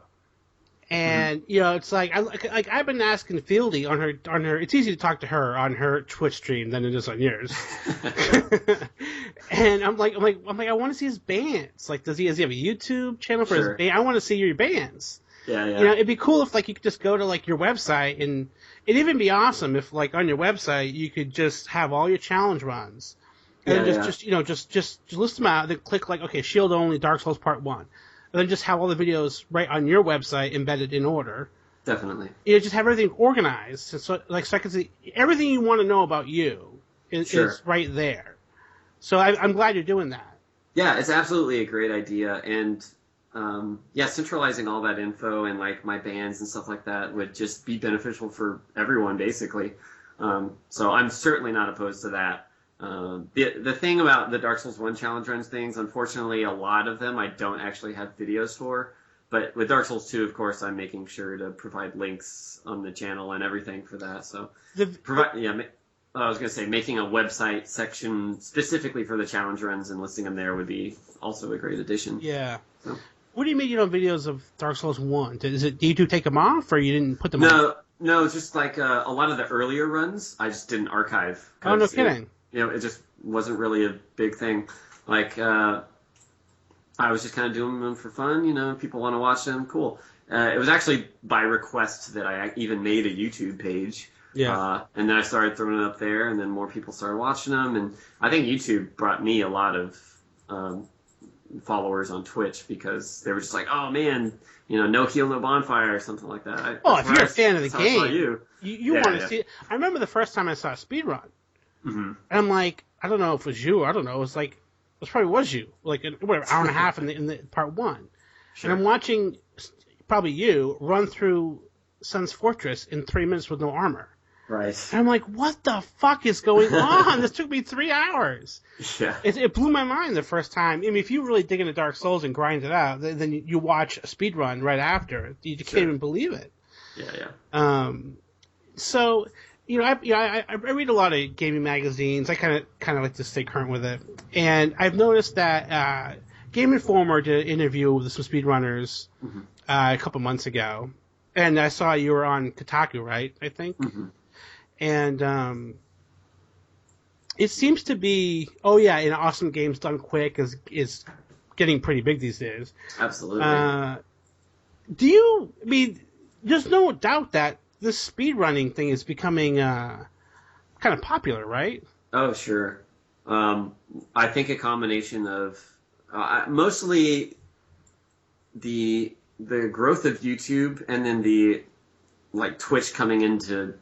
and it's like I've been asking Fieldy on her. It's easy to talk to her on her Twitch stream than it is on yours. And I'm like, I want to see his bands. Like, does he have a YouTube channel for his band? I want to see your bands. Yeah. It'd be cool if, like, you could just go to, like, your website, and it'd even be awesome if, like, on your website you could just have all your challenge runs, and just list them out. Then click, like, okay, Shield only, Dark Souls Part 1, and then just have all the videos right on your website embedded in order. Definitely. Just have everything organized, so I can see everything you want to know about you is right there. So I'm glad you're doing that. Yeah, it's absolutely a great idea, and centralizing all that info and, like, my bands and stuff like that would just be beneficial for everyone, basically. So I'm certainly not opposed to that. The thing about the Dark Souls 1 challenge runs things, unfortunately, a lot of them I don't actually have videos for. But with Dark Souls 2, of course, I'm making sure to provide links on the channel and everything for that. So, I was going to say, making a website section specifically for the challenge runs and listing them there would be also a great addition. Yeah. So. What do you mean you know videos of Dark Souls 1? Do you take them off, or you didn't put them on? No, just like a lot of the earlier runs, I just didn't archive. Oh, no kidding. It just wasn't really a big thing. Like, I was just kind of doing them for fun, people want to watch them, cool. It was actually by request that I even made a YouTube page. Yeah. And then I started throwing it up there, and then more people started watching them. And I think YouTube brought me a lot of followers on Twitch because they were just like, oh man, no heal, no bonfire or something like that. If you're a fan of the game, you want to see it. I remember the first time I saw a speedrun. Mm-hmm. And I'm like, I don't know if it was you, I don't know, it probably was you, like whatever, hour and a half in the part 1. Sure. And I'm watching probably you run through Sun's Fortress in 3 minutes with no armor. Right. And I'm like, what the fuck is going on? This took me 3 hours. Yeah. It blew my mind the first time. I mean, if you really dig into Dark Souls and grind it out, then you watch a speedrun right after. You can't even believe it. Yeah. So, I read a lot of gaming magazines. I kind of like to stay current with it. And I've noticed that Game Informer did an interview with some speedrunners a couple months ago. And I saw you were on Kotaku, right, I think? Mm-hmm. And it seems to be, awesome games done quick is getting pretty big these days. Absolutely. There's no doubt that this speedrunning thing is becoming kind of popular, right? Oh, sure. I think a combination of mostly the growth of YouTube and then the Twitch coming into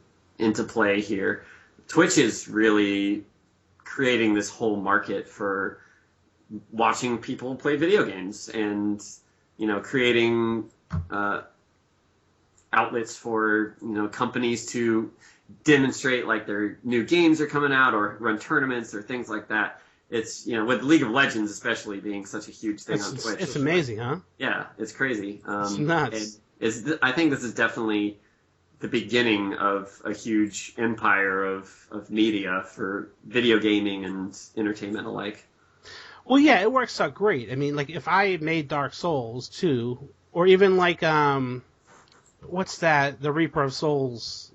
play here. Twitch is really creating this whole market for watching people play video games and creating outlets for companies to demonstrate their new games are coming out or run tournaments or things like that. It's with League of Legends especially being such a huge thing on Twitch. It's amazing, huh? Yeah, it's crazy. It's nuts. I think this is definitely the beginning of a huge empire of media for video gaming and entertainment alike. Well, yeah, it works out great. I mean, if I made Dark Souls 2, or even what's that? The Reaper of Souls.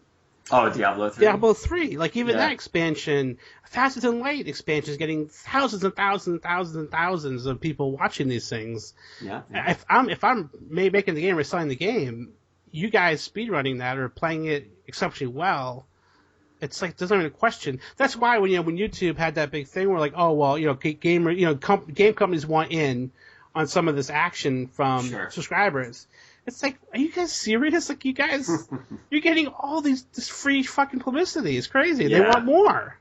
Oh, Diablo 3. Diablo 3. That expansion, Faster Than Light expansion is getting thousands and thousands and thousands and thousands of people watching these things. Yeah. If I'm making the game or selling the game, you guys speedrunning that or playing it exceptionally well, it's there's not even a question. That's why when YouTube had that big thing where game companies want in on some of this action from subscribers. It's are you guys serious? You guys, you're getting all this free fucking publicity. It's crazy. Yeah. They want more.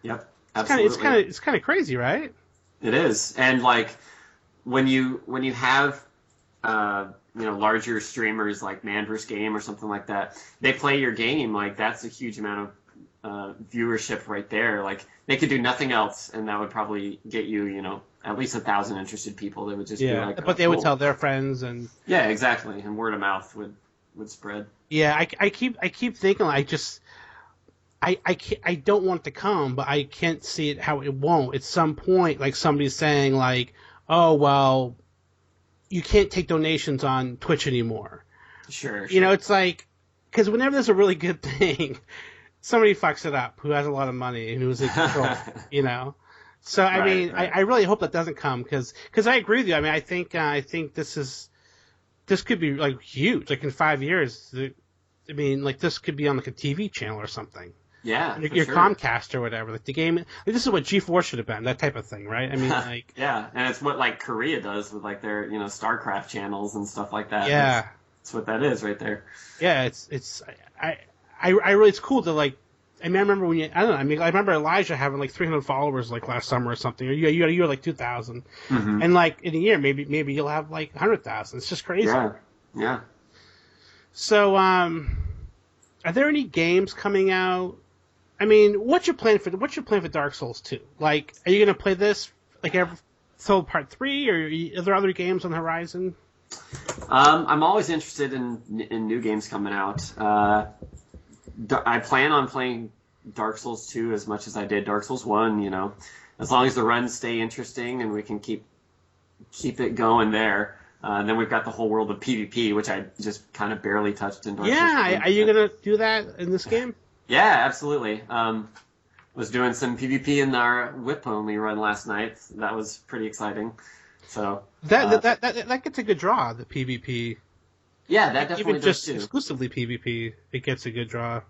Yep, absolutely. It's kind of crazy, right? It is, and when you have larger streamers like Man vs. Game or something like that, they play your game. That's a huge amount of viewership right there. They could do nothing else, and that would probably get you, at least 1,000 interested people. They would just be but they would tell their friends and exactly, and word of mouth would spread. Yeah, I keep thinking I don't want it to come, but I can't see it how it won't. At some point, somebody's saying oh well, you can't take donations on Twitch anymore. Sure. It's because whenever there's a really good thing, somebody fucks it up who has a lot of money and who's in control. So I I really hope that doesn't come because I agree with you. I think this could be huge. In 5 years, this could be on a TV channel or something. Yeah, your Comcast or whatever. The game. This is what G4 should have been. That type of thing, right? yeah, and it's what Korea does with their StarCraft channels and stuff like that. Yeah, that's what that is right there. Yeah, it's really it's cool to I remember when I remember Elijah having 300 followers last summer or something. Or you were 2,000, and in a year maybe you'll have 100,000. It's just crazy. Yeah. So are there any games coming out I mean, what's your plan for Dark Souls 2? Like, are you going to play this like till part 3, or are there other games on the horizon? I'm always interested in new games coming out. I plan on playing Dark Souls 2 as much as I did Dark Souls 1. You know, as long as the runs stay interesting and we can keep it going there. Then we've got the whole world of PvP, which I just kind of barely touched in Dark Souls 1. Yeah, are you going to do that in this game? Yeah, absolutely. Was doing some PvP in our whip only run last night. That was pretty exciting. So that gets a good draw. The PvP. Yeah, that definitely even does just too. Exclusively PvP, it gets a good draw.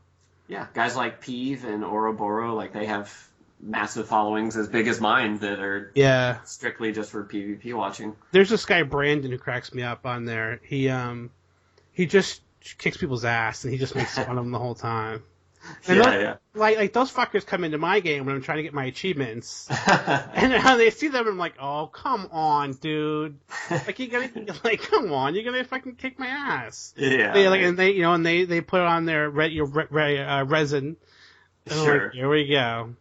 Yeah, guys like Peeve and Ouroboros, like they have massive followings as big as mine that are strictly just for PvP watching. There's this guy Brandon who cracks me up on there. He just kicks people's ass and he just makes fun of them the whole time. And like those fuckers come into my game when I'm trying to get my achievements, and they see them and I'm like, oh come on, dude! Like you're gonna fucking kick my ass. Yeah. And they put on their resin. And sure. Like, here we go.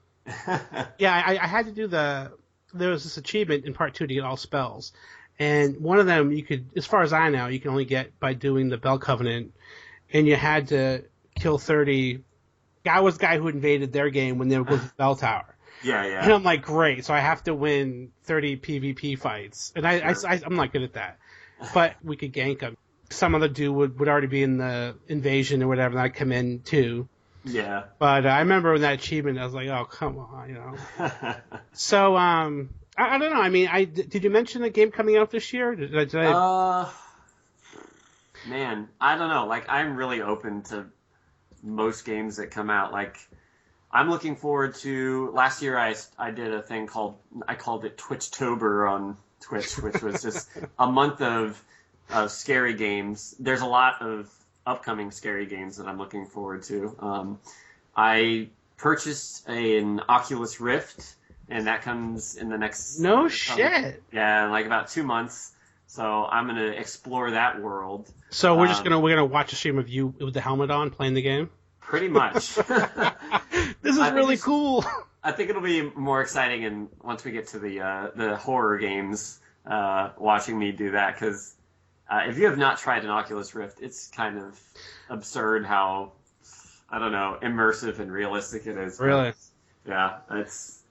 Yeah, I had to do there was this achievement in part 2 to get all spells, and one of them you could, as far as I know, you can only get by doing the Bell Covenant, and you had to kill 30. I was the guy who invaded their game when they were going to the Bell Tower. Yeah. And I'm like, great, so I have to win 30 PvP fights. And I'm not good at that. But we could gank them. Some other dude would already be in the invasion or whatever, and I'd come in too. Yeah. But I remember when that achievement, I was like, oh, come on, you know. So, I don't know. I mean, did you mention a game coming out this year? Man, I don't know. Like, I'm really open to most games that come out. Like, I'm looking forward to, last year I did a thing I called it Twitchtober on Twitch, which was just a month of scary games. There's a lot of upcoming scary games that I'm looking forward to. I purchased an Oculus Rift, and that comes in the next... No shit! Yeah, in like about 2 months. So I'm going to explore that world. So we're gonna watch a stream of you with the helmet on playing the game? Pretty much. This is really cool. I think it'll be more exciting and once we get to the horror games, watching me do that, because if you have not tried an Oculus Rift, it's kind of absurd how, I don't know, immersive and realistic it is. Really? Yeah, it's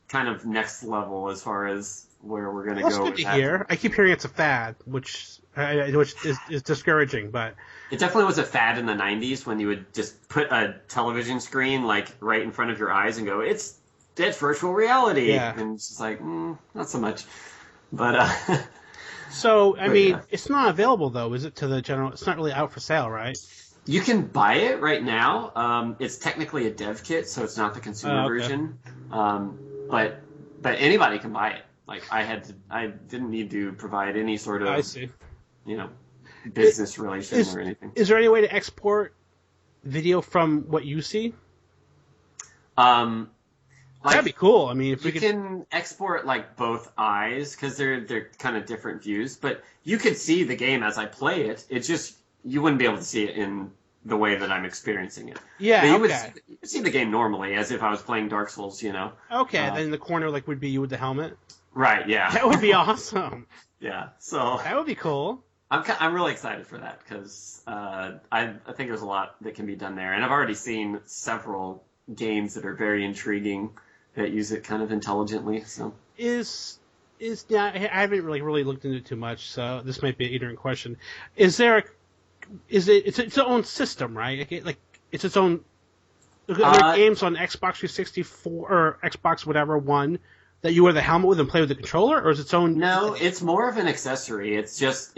kind of next level as far as where we're going to go. That's good to hear. I keep hearing it's a fad, which is discouraging, but... It definitely was a fad in the 90s when you would just put a television screen like right in front of your eyes and go, it's virtual reality. Yeah. And it's just like, not so much. But... So, I mean, it's not available, though, is it, to the general... It's not really out for sale, right? You can buy it right now. It's technically a dev kit, so it's not the consumer version. But anybody can buy it. Like, I didn't need to provide any sort of... I see. Business relation or anything. Is there any way to export video from what you see? That'd be cool. I mean, if we can export like both eyes because they're kind of different views, but you could see the game as I play it. It's just you wouldn't be able to see it in the way that I'm experiencing it. Yeah, you would see the game normally as if I was playing Dark Souls. Okay, then in the corner would be you with the helmet. Right. Yeah. That would be awesome. Yeah. So that would be cool. I'm really excited for that because I think there's a lot that can be done there, and I've already seen several games that are very intriguing that use it kind of intelligently. So I haven't really looked into it too much, so this might be an ignorant question. It's its own system, right? Like it's its own. Are there games on Xbox 364 or Xbox whatever one that you wear the helmet with and play with the controller, or is it its own? No, it's more of an accessory. It's just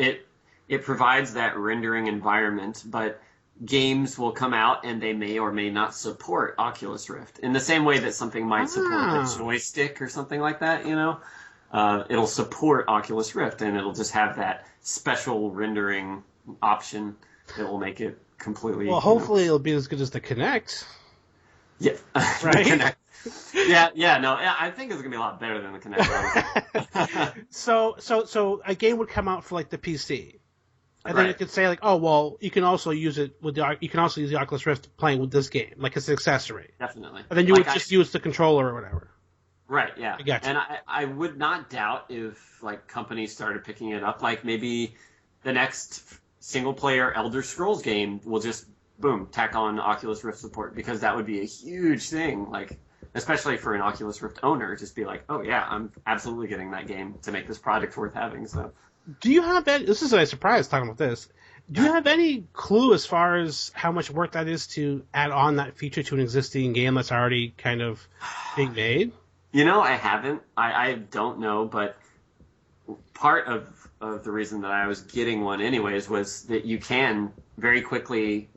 it provides that rendering environment, but games will come out and they may or may not support Oculus Rift in the same way that something might support a joystick or something like that. It'll support Oculus Rift and it'll just have that special rendering option that will make it completely. Well, hopefully it'll be as good as the Kinect. Yeah, right. Kinect. I think it's gonna be a lot better than the Kinect. So a game would come out for like the PC. And then Right. it could say like, oh well, you can also use it with you can also use the Oculus Rift playing with this game, like it's an accessory. Definitely. And then you Like would just use the controller or whatever. Right, yeah. I gotcha. And I would not doubt if like companies started picking it up, like maybe the next single player Elder Scrolls game will just boom, tack on Oculus Rift support, because that would be a huge thing, like especially for an Oculus Rift owner, just be like, oh yeah, I'm absolutely getting that game to make this product worth having. So Do you have any? This is a surprise talking about this. Do you have any clue as far as how much work that is to add on that feature to an existing game that's already kind of being made? I haven't. I don't know, but part of the reason that I was getting one anyways was that you can very quickly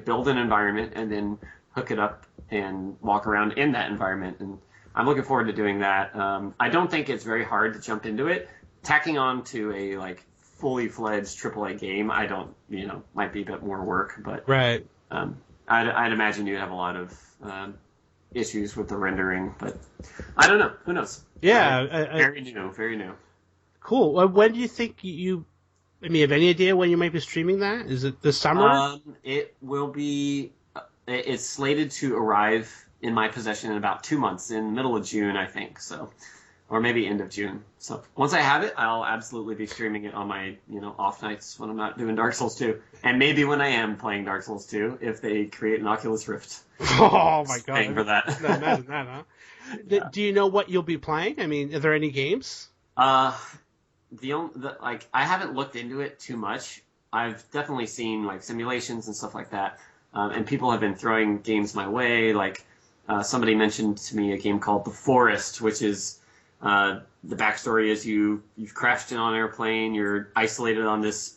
build an environment and then hook it up and walk around in that environment. And I'm looking forward to doing that. I don't think it's very hard to jump into it. Tacking on to a like fully fledged AAA game, I don't, might be a bit more work, but Right. I'd imagine you'd have a lot of issues with the rendering, but I don't know. Who knows? Yeah. Very new, very new. Cool. When do you think have any idea when you might be streaming that? Is it this summer? It will be. It's slated to arrive in my possession in about 2 months, in the middle of June, I think. So, or maybe end of June. So once I have it, I'll absolutely be streaming it on my off nights when I'm not doing Dark Souls 2, and maybe when I am playing Dark Souls 2 if they create an Oculus Rift. Oh my god! Paying for that. No, imagine that, huh? Yeah. Do you know what you'll be playing? I mean, are there any games? I haven't looked into it too much. I've definitely seen like simulations and stuff like that, and people have been throwing games my way. Like somebody mentioned to me a game called The Forest, which is the backstory is you've crashed in on an airplane, you're isolated on this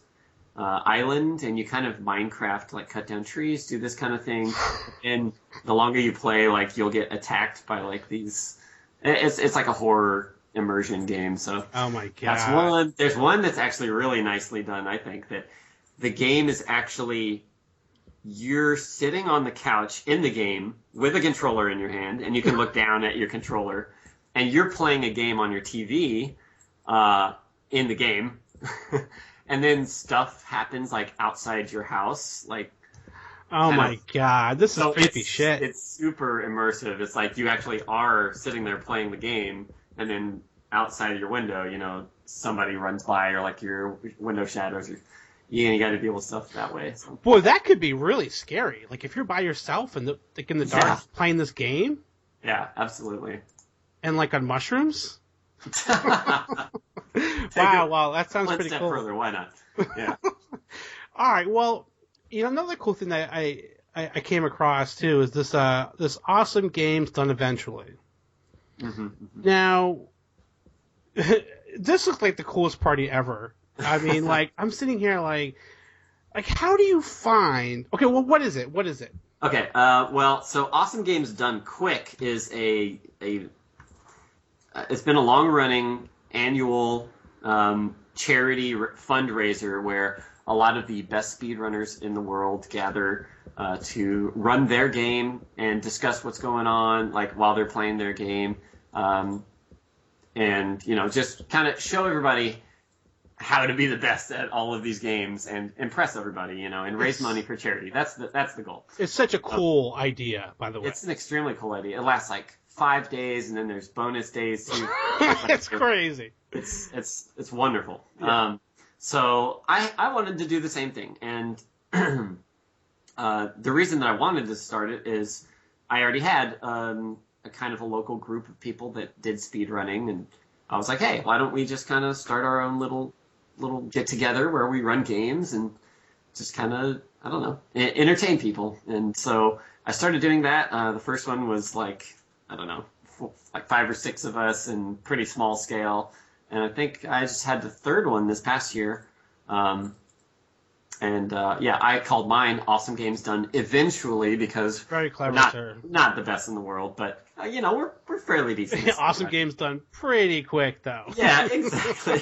island, and you kind of Minecraft, like cut down trees, do this kind of thing, and the longer you play, like you'll get attacked by like these. It's like a horror immersion game. So Oh my god! that's one. There's one that's actually really nicely done. I think that the game is actually you're sitting on the couch in the game with a controller in your hand, and you can look down at your controller, and you're playing a game on your TV in the game. And then stuff happens like outside your house, like Oh my god! This is so creepy shit. It's super immersive. It's like you actually are sitting there playing the game, and then outside your window, somebody runs by, or like your window shadows. You got to deal with stuff that way. So. Boy, that could be really scary. Like if you're by yourself and like in the dark Yeah. playing this game, Yeah, absolutely. and like on mushrooms. Take Wow, that sounds one pretty step cool. further. Why not? Yeah. All right, well, another cool thing that I came across too is this awesome games done eventually. Mm-hmm. Now, this looks like the coolest party ever. I mean, like I'm sitting here like how do you find? Okay, well, what is it? What is it? Okay. So Awesome Games Done Quick is it's been a long running annual charity fundraiser where a lot of the best speedrunners in the world gather to run their game and discuss what's going on, like while they're playing their game, and just kind of show everybody how to be the best at all of these games and impress everybody, and raise money for charity. That's the goal. It's such a cool idea, by the way. It's an extremely cool idea. It lasts like 5 days, and then there's bonus days too. It's crazy. It's wonderful. Yeah. So I wanted to do the same thing, and the reason that I wanted to start it is I already had a kind of a local group of people that did speedrunning, and I was like, hey, why don't we just kind of start our own little get together where we run games and just kind of, I don't know, entertain people. And so I started doing that. The first one was like, I don't know, like 5 or 6 of us and pretty small scale. And I think I just had the third one this past year. I called mine Awesome Games Done Eventually because Very clever, sir. Not the best in the world, but we're fairly decent. Awesome games done pretty quick, though. Yeah, exactly.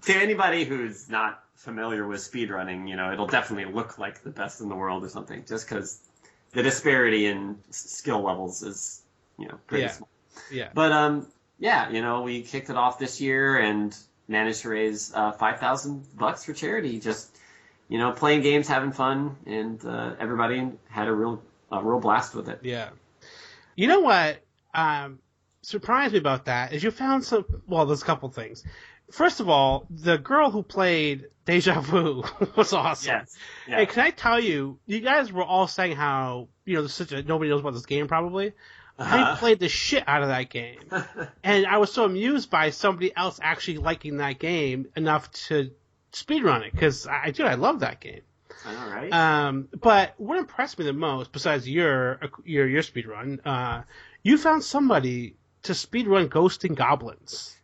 To anybody who's not familiar with speedrunning, it'll definitely look like the best in the world or something, just because the disparity in skill levels is, pretty small. Yeah. But we kicked it off this year, and managed to raise $5,000 for charity. Just playing games, having fun, and everybody had a real blast with it. Yeah. You know what surprised me about that is you found some. Well, there's a couple things. First of all, the girl who played Deja Vu was awesome. Yes. Yeah. Hey, can I tell you? You guys were all saying how there's nobody knows about this game probably. I played the shit out of that game, and I was so amused by somebody else actually liking that game enough to speedrun it because I love that game. I know, right? But what impressed me the most, besides your speedrun, you found somebody to speedrun Ghosts and Goblins.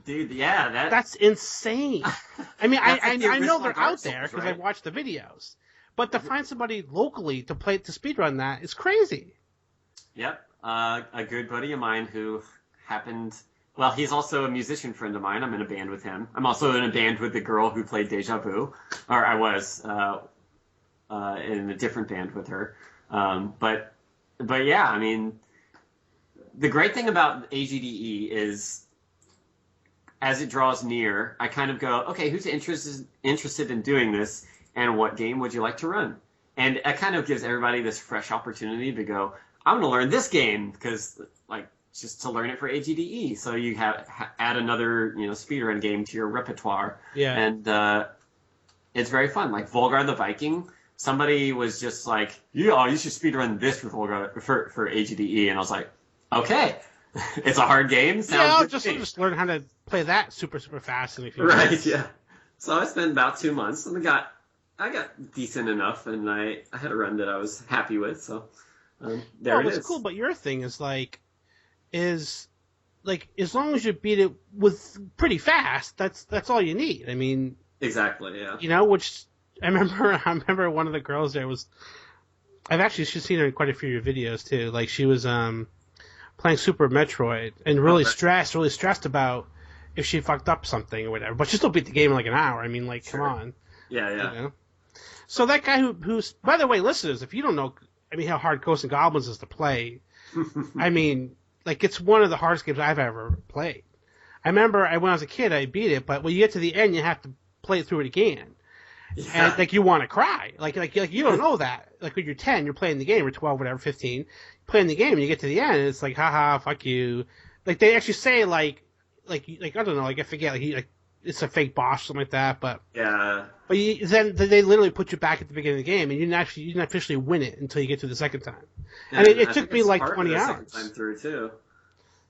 Dude, yeah, that's insane. I mean, I know they're out Souls, there because right? I've watched the videos, but to find somebody locally to speedrun that is crazy. Yep. A good buddy of mine who happened. Well, he's also a musician friend of mine. I'm in a band with him. I'm also in a band with the girl who played Deja Vu, or I was in a different band with her. But yeah, I mean, the great thing about AGDE is, as it draws near, I kind of go, okay, who's interested in doing this, and what game would you like to run? And it kind of gives everybody this fresh opportunity to go, I'm going to learn this game because, just to learn it for AGDE. So you add another, speedrun game to your repertoire. Yeah. And it's very fun. Like Volgar the Viking, somebody was just like, yeah, you should speedrun this for Volgar for AGDE. And I was like, okay. It's a hard game. I'll just learn how to play that super, super fast in a few Right, minutes. yeah. So I spent about 2 months, and I got decent enough, and I had a run that I was happy with, so... there it is. What's cool about your thing is as long as you beat it with pretty fast, that's all you need. I mean, exactly, yeah. Which I remember one of the girls there was. She's seen her in quite a few of your videos too. Like she was playing Super Metroid and really stressed about if she fucked up something or whatever. But she still beat the game in like an hour. I mean, Sure. come on. Yeah. So that guy who's, by the way, listeners, if you don't know. I mean, how hard Ghosts and Goblins is to play. I mean, it's one of the hardest games I've ever played. I remember when I was a kid, I beat it, but when you get to the end, you have to play through it again. Yeah. And, you want to cry. Like, you don't know that. Like, when you're 10, you're playing the game, or 12, whatever, 15, playing the game, and you get to the end, and it's like, haha, fuck you. Like, they actually say, I don't know, I forget, it's a fake boss, something like that, but... Yeah. But then they literally put you back at the beginning of the game, and you didn't officially win it until you get to the second time. And it took me 20 hours. Second time through too.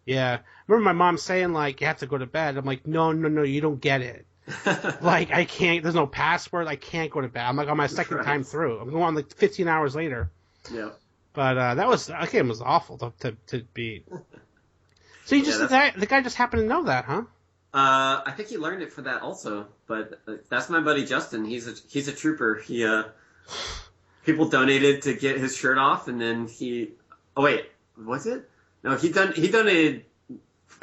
Yeah, I remember my mom saying you have to go to bed. I'm like, no, you don't get it. I can't. There's no password. I can't go to bed. I'm on my second time through. I'm going 15 hours later. Yeah. But that game was awful to beat. So the guy just happened to know that, huh? I think he learned it for that also, but that's my buddy Justin. He's a trooper. He people donated to get his shirt off, and then oh wait, was it? No, he donated.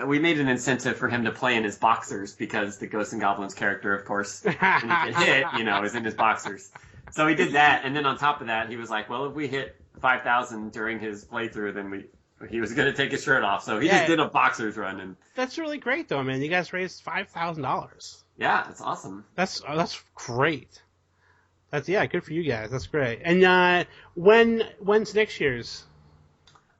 We made an incentive for him to play in his boxers because the Ghosts and Goblins character, of course, when he get hit, is in his boxers. So he did that, and then on top of that, he was like, well, if we hit 5,000 during his playthrough, then he was going to take his shirt off. So he just did a boxers run. And that's really great, though, man. You guys raised $5,000. Yeah, that's awesome. That's great. Good for you guys. That's great. And when's next year's?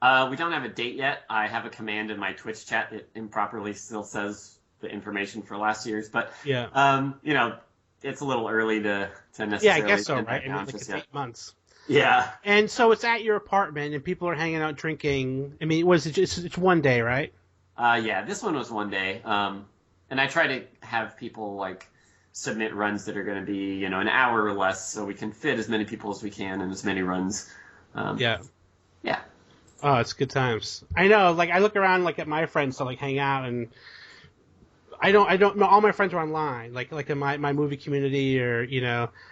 We don't have a date yet. I have a command in my Twitch chat that improperly still says the information for last year's, but it's a little early to necessarily. Yeah, I guess so, right? I mean, it's 8 months. Yeah. And so it's at your apartment, and people are hanging out drinking. I mean, it's one day, right? Yeah, this one was one day. And I try to have people submit runs that are going to be an hour or less, so we can fit as many people as we can in as many runs. Yeah. Yeah. Oh, it's good times. I know. I look around at my friends to hang out, and I don't know. All my friends are online, in my movie community, or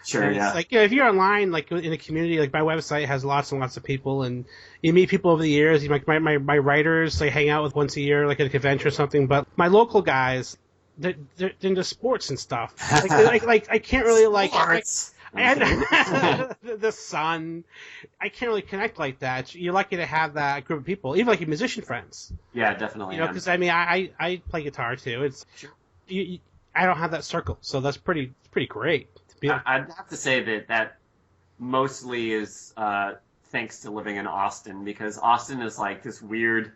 Sure, yeah. If you're online, in a community, my website has lots and lots of people, and you meet people over the years. My writers, hang out with once a year, at a convention or something. But my local guys, they're into sports and stuff. I can't really Sports. the Sun. I can't really connect like that. You're lucky to have that group of people, even your musician friends. Yeah, definitely. Because I play guitar too. It's sure. I don't have that circle, so that's pretty great. I'd have to say that mostly is thanks to living in Austin, because Austin is like this weird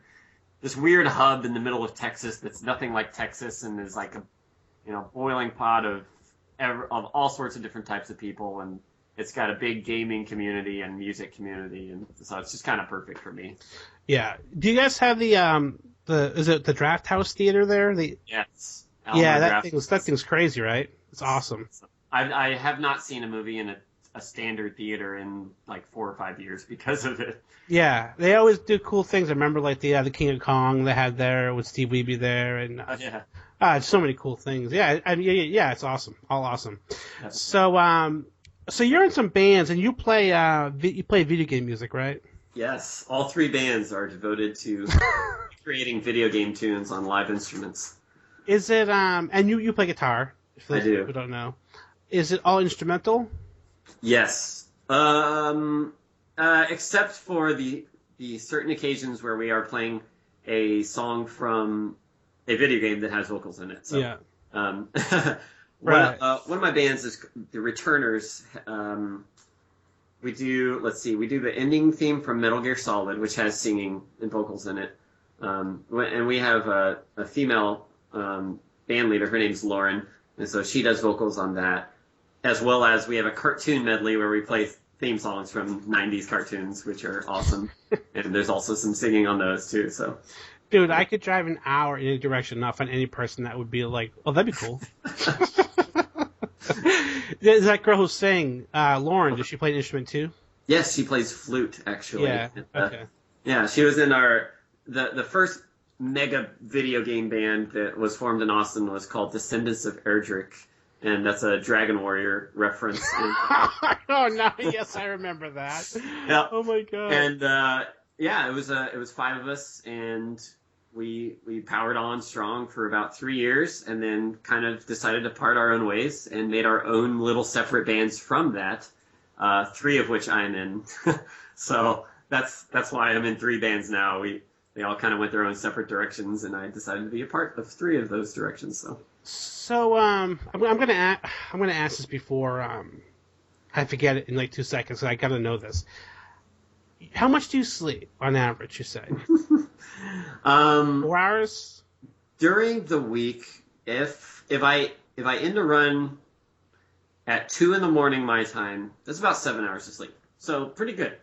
hub in the middle of Texas that's nothing like Texas, and is like a boiling pot of all sorts of different types of people, and it's got a big gaming community and music community, and so it's just kind of perfect for me. Yeah. Do you guys have the is it the Draft House Theater there? Yes. Yeah, that thing's crazy, right? It's awesome. I have not seen a movie in a standard theater in like 4 or 5 years because of it. Yeah, they always do cool things. I remember like the King of Kong they had there with Steve Wiebe there, and so many cool things. Yeah, yeah, it's awesome, all awesome. Definitely. So you're in some bands and you play video game music, right? Yes, all 3 bands are devoted to creating video game tunes on live instruments. Is it and you play guitar? I do. People don't know. Is it all instrumental? Yes. Except for the certain occasions where we are playing a song from a video game that has vocals in it. So, yeah. Right. One of my bands is the Returners. We do the ending theme from Metal Gear Solid, which has singing and vocals in it. And we have a female band leader. Her name's Lauren, and so she does vocals on that. As well as we have a cartoon medley where we play theme songs from 90s cartoons, which are awesome. And there's also some singing on those, too. So, dude, I could drive an hour in any direction, not find any person that would be like, oh, that'd be cool. Is that girl who's saying, Lauren, does she play an instrument, too? Yes, she plays flute, actually. Yeah, okay. Yeah, she was in the first mega video game band that was formed in Austin was called Descendants of Erdrick. And that's a Dragon Warrior reference. Oh no! Yes, I remember that. Yeah. Oh my god. And it was 5 of us, and we powered on strong for about 3 years, and then kind of decided to part our own ways and made our own little separate bands from that. 3 of which I'm in. So that's why I'm in 3 bands now. They all kind of went their own separate directions, and I decided to be a part of 3 of those directions. So I'm gonna ask this before I forget it in like 2 seconds. So I gotta know this. How much do you sleep on average? You say 4 hours during the week. If I end a run at 2 a.m. my time, that's about 7 hours of sleep. So pretty good.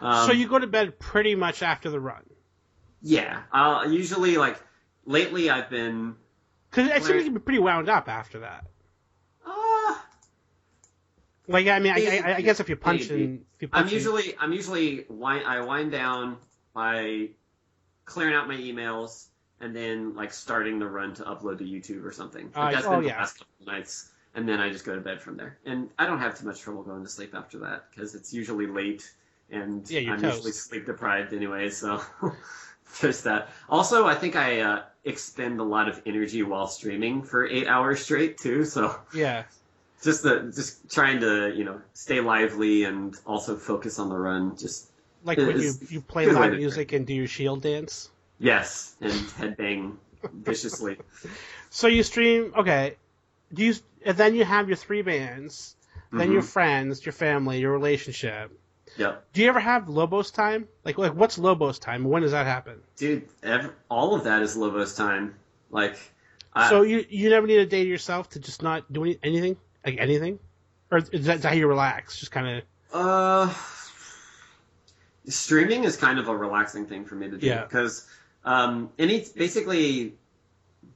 So you go to bed pretty much after the run. Yeah, usually like lately I've been. Because it seems to be pretty wound up after that. I guess if you punch in, I wind down by clearing out my emails and then like starting the run to upload to YouTube or something. That's been the last couple of nights, and then I just go to bed from there. And I don't have too much trouble going to sleep after that because it's usually late, and I'm usually sleep deprived anyway. So there's that. Also, I think I expend a lot of energy while streaming for 8 hours straight too. So yeah, just trying to stay lively and also focus on the run. Just like when you play live music and do your shield dance. Yes, and headbang viciously. So you stream, okay? And then you have your 3 bands, then your friends, your family, your relationship. Yep. Do you ever have Lobos time? Like what's Lobos time? When does that happen? Dude, all of that is Lobos time. So you never need a day to yourself to just not do anything? Like anything? Or is that how you relax? Just kind of... streaming is kind of a relaxing thing for me to do. Yeah. Because basically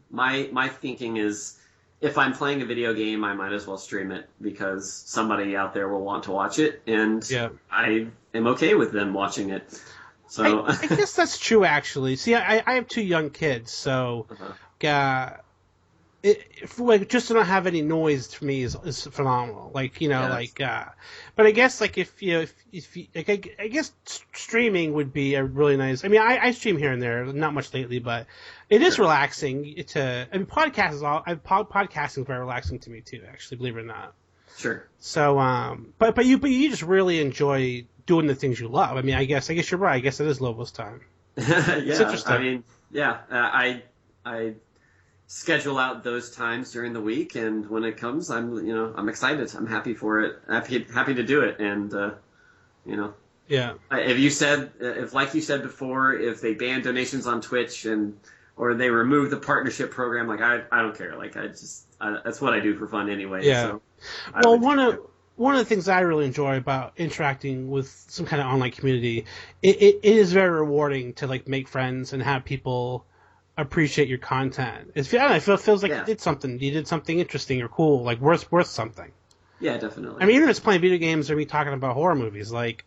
my thinking is if I'm playing a video game, I might as well stream it because somebody out there will want to watch it, and I am okay with them watching it. So I guess that's true, actually. See, I have 2 young kids, so just to not have any noise for me is phenomenal. But I guess if you I guess streaming would be a really nice. I mean, I stream here and there, not much lately, but it is relaxing. Podcasting is very relaxing to me too. Actually, believe it or not. Sure. So, but you just really enjoy doing the things you love. I mean, I guess you're right. I guess it is Lobos time. Yeah. It's interesting. I mean, yeah. I schedule out those times during the week, and when it comes, I'm excited. I'm happy for it. Happy to do it, and Yeah. If like you said before, if they ban donations on Twitch or they remove the partnership program, like I don't care. Like that's what I do for fun anyway. Yeah. So One of the things I really enjoy about interacting with some kind of online community, it is very rewarding to like make friends and have people appreciate your content. I don't know, it feels like you did something interesting or cool, like worth something. Yeah, definitely. I mean, even if it's playing video games or me talking about horror movies, like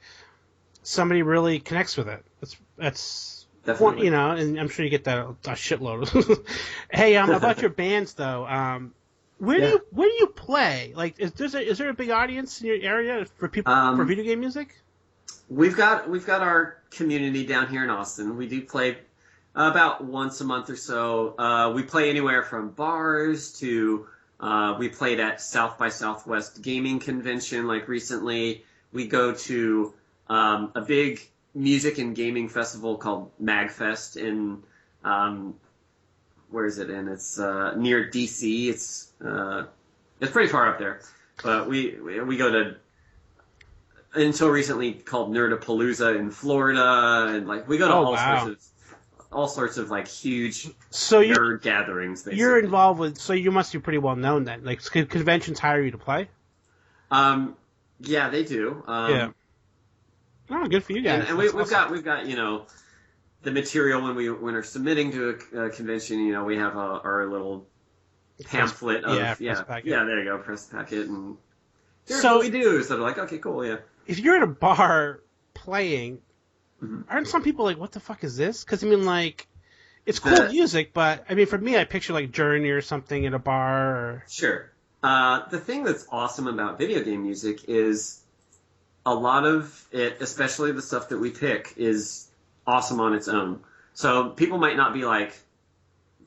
somebody really connects with it. That's definitely. And I'm sure you get that a shitload. Hey, about your bands though, where do you play? Like, is there a big audience in your area for people for video game music? We've got our community down here in Austin. We do play about once a month or so. We play anywhere from bars to we played at South by Southwest Gaming Convention like recently. We go to a big music and gaming festival called MagFest in where is it in? It's near DC. It's pretty far up there, but we go to until recently called Nerdapalooza in Florida, and like we go to all sorts of like huge nerd gatherings. Basically. You're involved with, so you must be pretty well known then. Like conventions hire you to play. Yeah, they do. Yeah. Oh, good for you guys. And we've got the material when we're submitting to a convention. We have our little pamphlet of there you go, press packet, and here's what we do. So they're like, okay, cool, yeah. If you're at a bar playing, aren't some people like, what the fuck is this? Because I mean, like, it's cool music, but I mean, for me, I picture like Journey or something at a bar. Or... Sure. The thing that's awesome about video game music is a lot of it, especially the stuff that we pick, is awesome on its own. So people might not be like,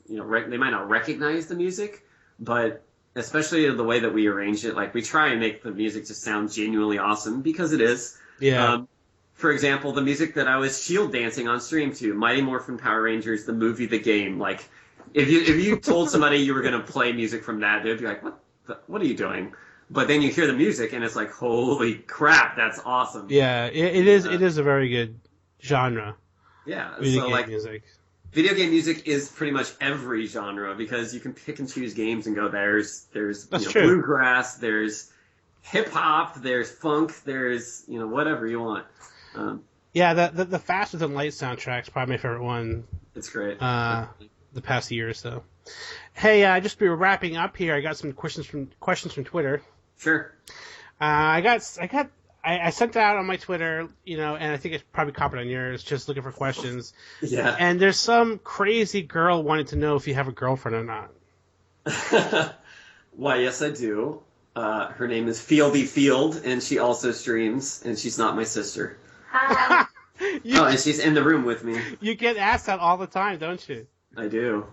they might not recognize the music, but especially the way that we arrange it, like we try and make the music just sound genuinely awesome because it is. Yeah. For example, the music that I was shield dancing on stream to, Mighty Morphin Power Rangers, the movie, the game. Like, if you told somebody you were going to play music from that, they'd be like, what are you doing? But then you hear the music and it's like, holy crap, that's awesome. Yeah, it is. It is a very good genre. Yeah, video game music. Video game music is pretty much every genre because you can pick and choose games and go, there's bluegrass, there's hip hop, there's funk, there's whatever you want. The Faster Than Light soundtrack's probably my favorite one. It's great. The past year or so. Hey, just be wrapping up here. I got some questions from Twitter. Sure. I sent it out on my Twitter, and I think it's probably copied on yours, just looking for questions. Yeah. And there's some crazy girl wanting to know if you have a girlfriend or not. Why, yes, I do. Her name is Fieldy Field, and she also streams, and she's not my sister. Hi. And she's in the room with me. You get asked that all the time, don't you? I do.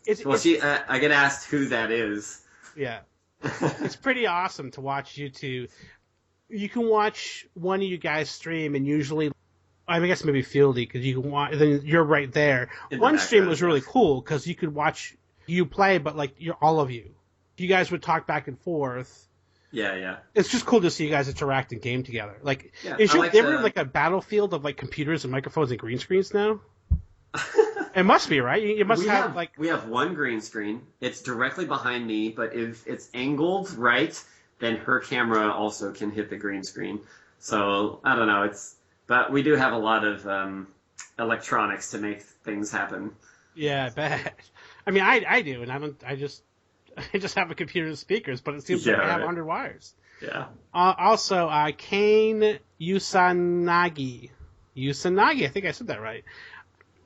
I get asked who that is. Yeah. It's pretty awesome to watch you two. You can watch one of you guys stream, and usually, I guess maybe Fieldy, because you can watch, then you're right there. One stream was really cool, because you could watch you play, but like, you're all of you. You guys would talk back and forth. Yeah. It's just cool to see you guys interact and game together. Like, is there like a battlefield of like computers and microphones and green screens now? It must be, right? You must have like... We have one green screen. It's directly behind me, but if it's angled right, then her camera also can hit the green screen. So, I don't know. But we do have a lot of electronics to make things happen. Yeah, I bet. I mean, I do, and I just have a computer and speakers, but it seems like I have 100 wires. Yeah. Also, Kane Usanagi, I think I said that right.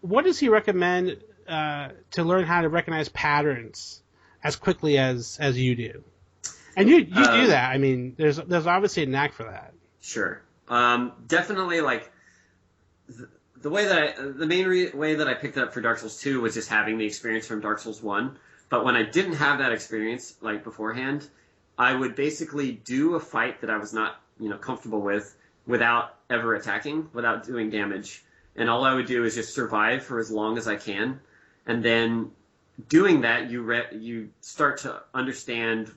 What does he recommend to learn how to recognize patterns as quickly as you do? And you do that. I mean, there's obviously a knack for that. Sure. Definitely, like the main way that I picked it up for Dark Souls 2 was just having the experience from Dark Souls 1. But when I didn't have that experience, like beforehand, I would basically do a fight that I was not, comfortable with without ever attacking, without doing damage. And all I would do is just survive for as long as I can. And then doing that, you start to understand,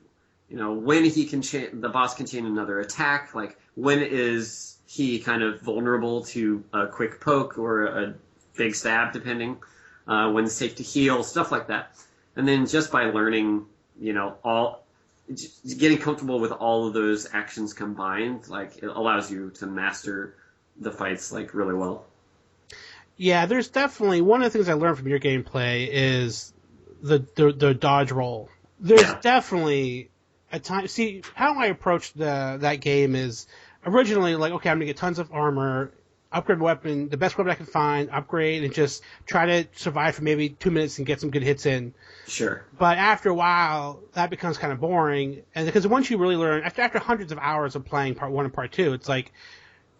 when the boss can chain another attack, like when is he kind of vulnerable to a quick poke or a big stab, depending, when it's safe to heal, stuff like that. And then just by learning, getting comfortable with all of those actions combined, like, it allows you to master the fights, like, really well. Yeah, there's definitely one of the things I learned from your gameplay is the dodge roll. There's definitely a time. See, how I approached that game is originally like, okay, I'm gonna get tons of armor, upgrade weapon, the best weapon I can find, upgrade, and just try to survive for maybe 2 minutes and get some good hits in. Sure. But after a while, that becomes kind of boring, and because once you really learn, after hundreds of hours of playing Part 1 and Part 2, it's like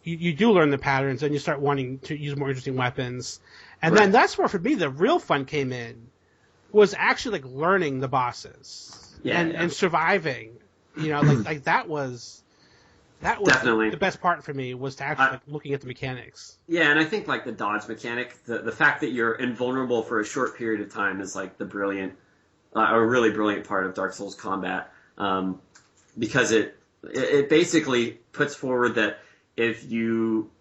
you do learn the patterns, and you start wanting to use more interesting weapons. And then that's where, for me, the real fun came in, was actually, like, learning the bosses. And surviving. Like that was definitely the best part for me, was to actually like, looking at the mechanics. Yeah, and I think, like, the dodge mechanic, the fact that you're invulnerable for a short period of time is, like, a really brilliant part of Dark Souls combat, because it basically puts forward that if you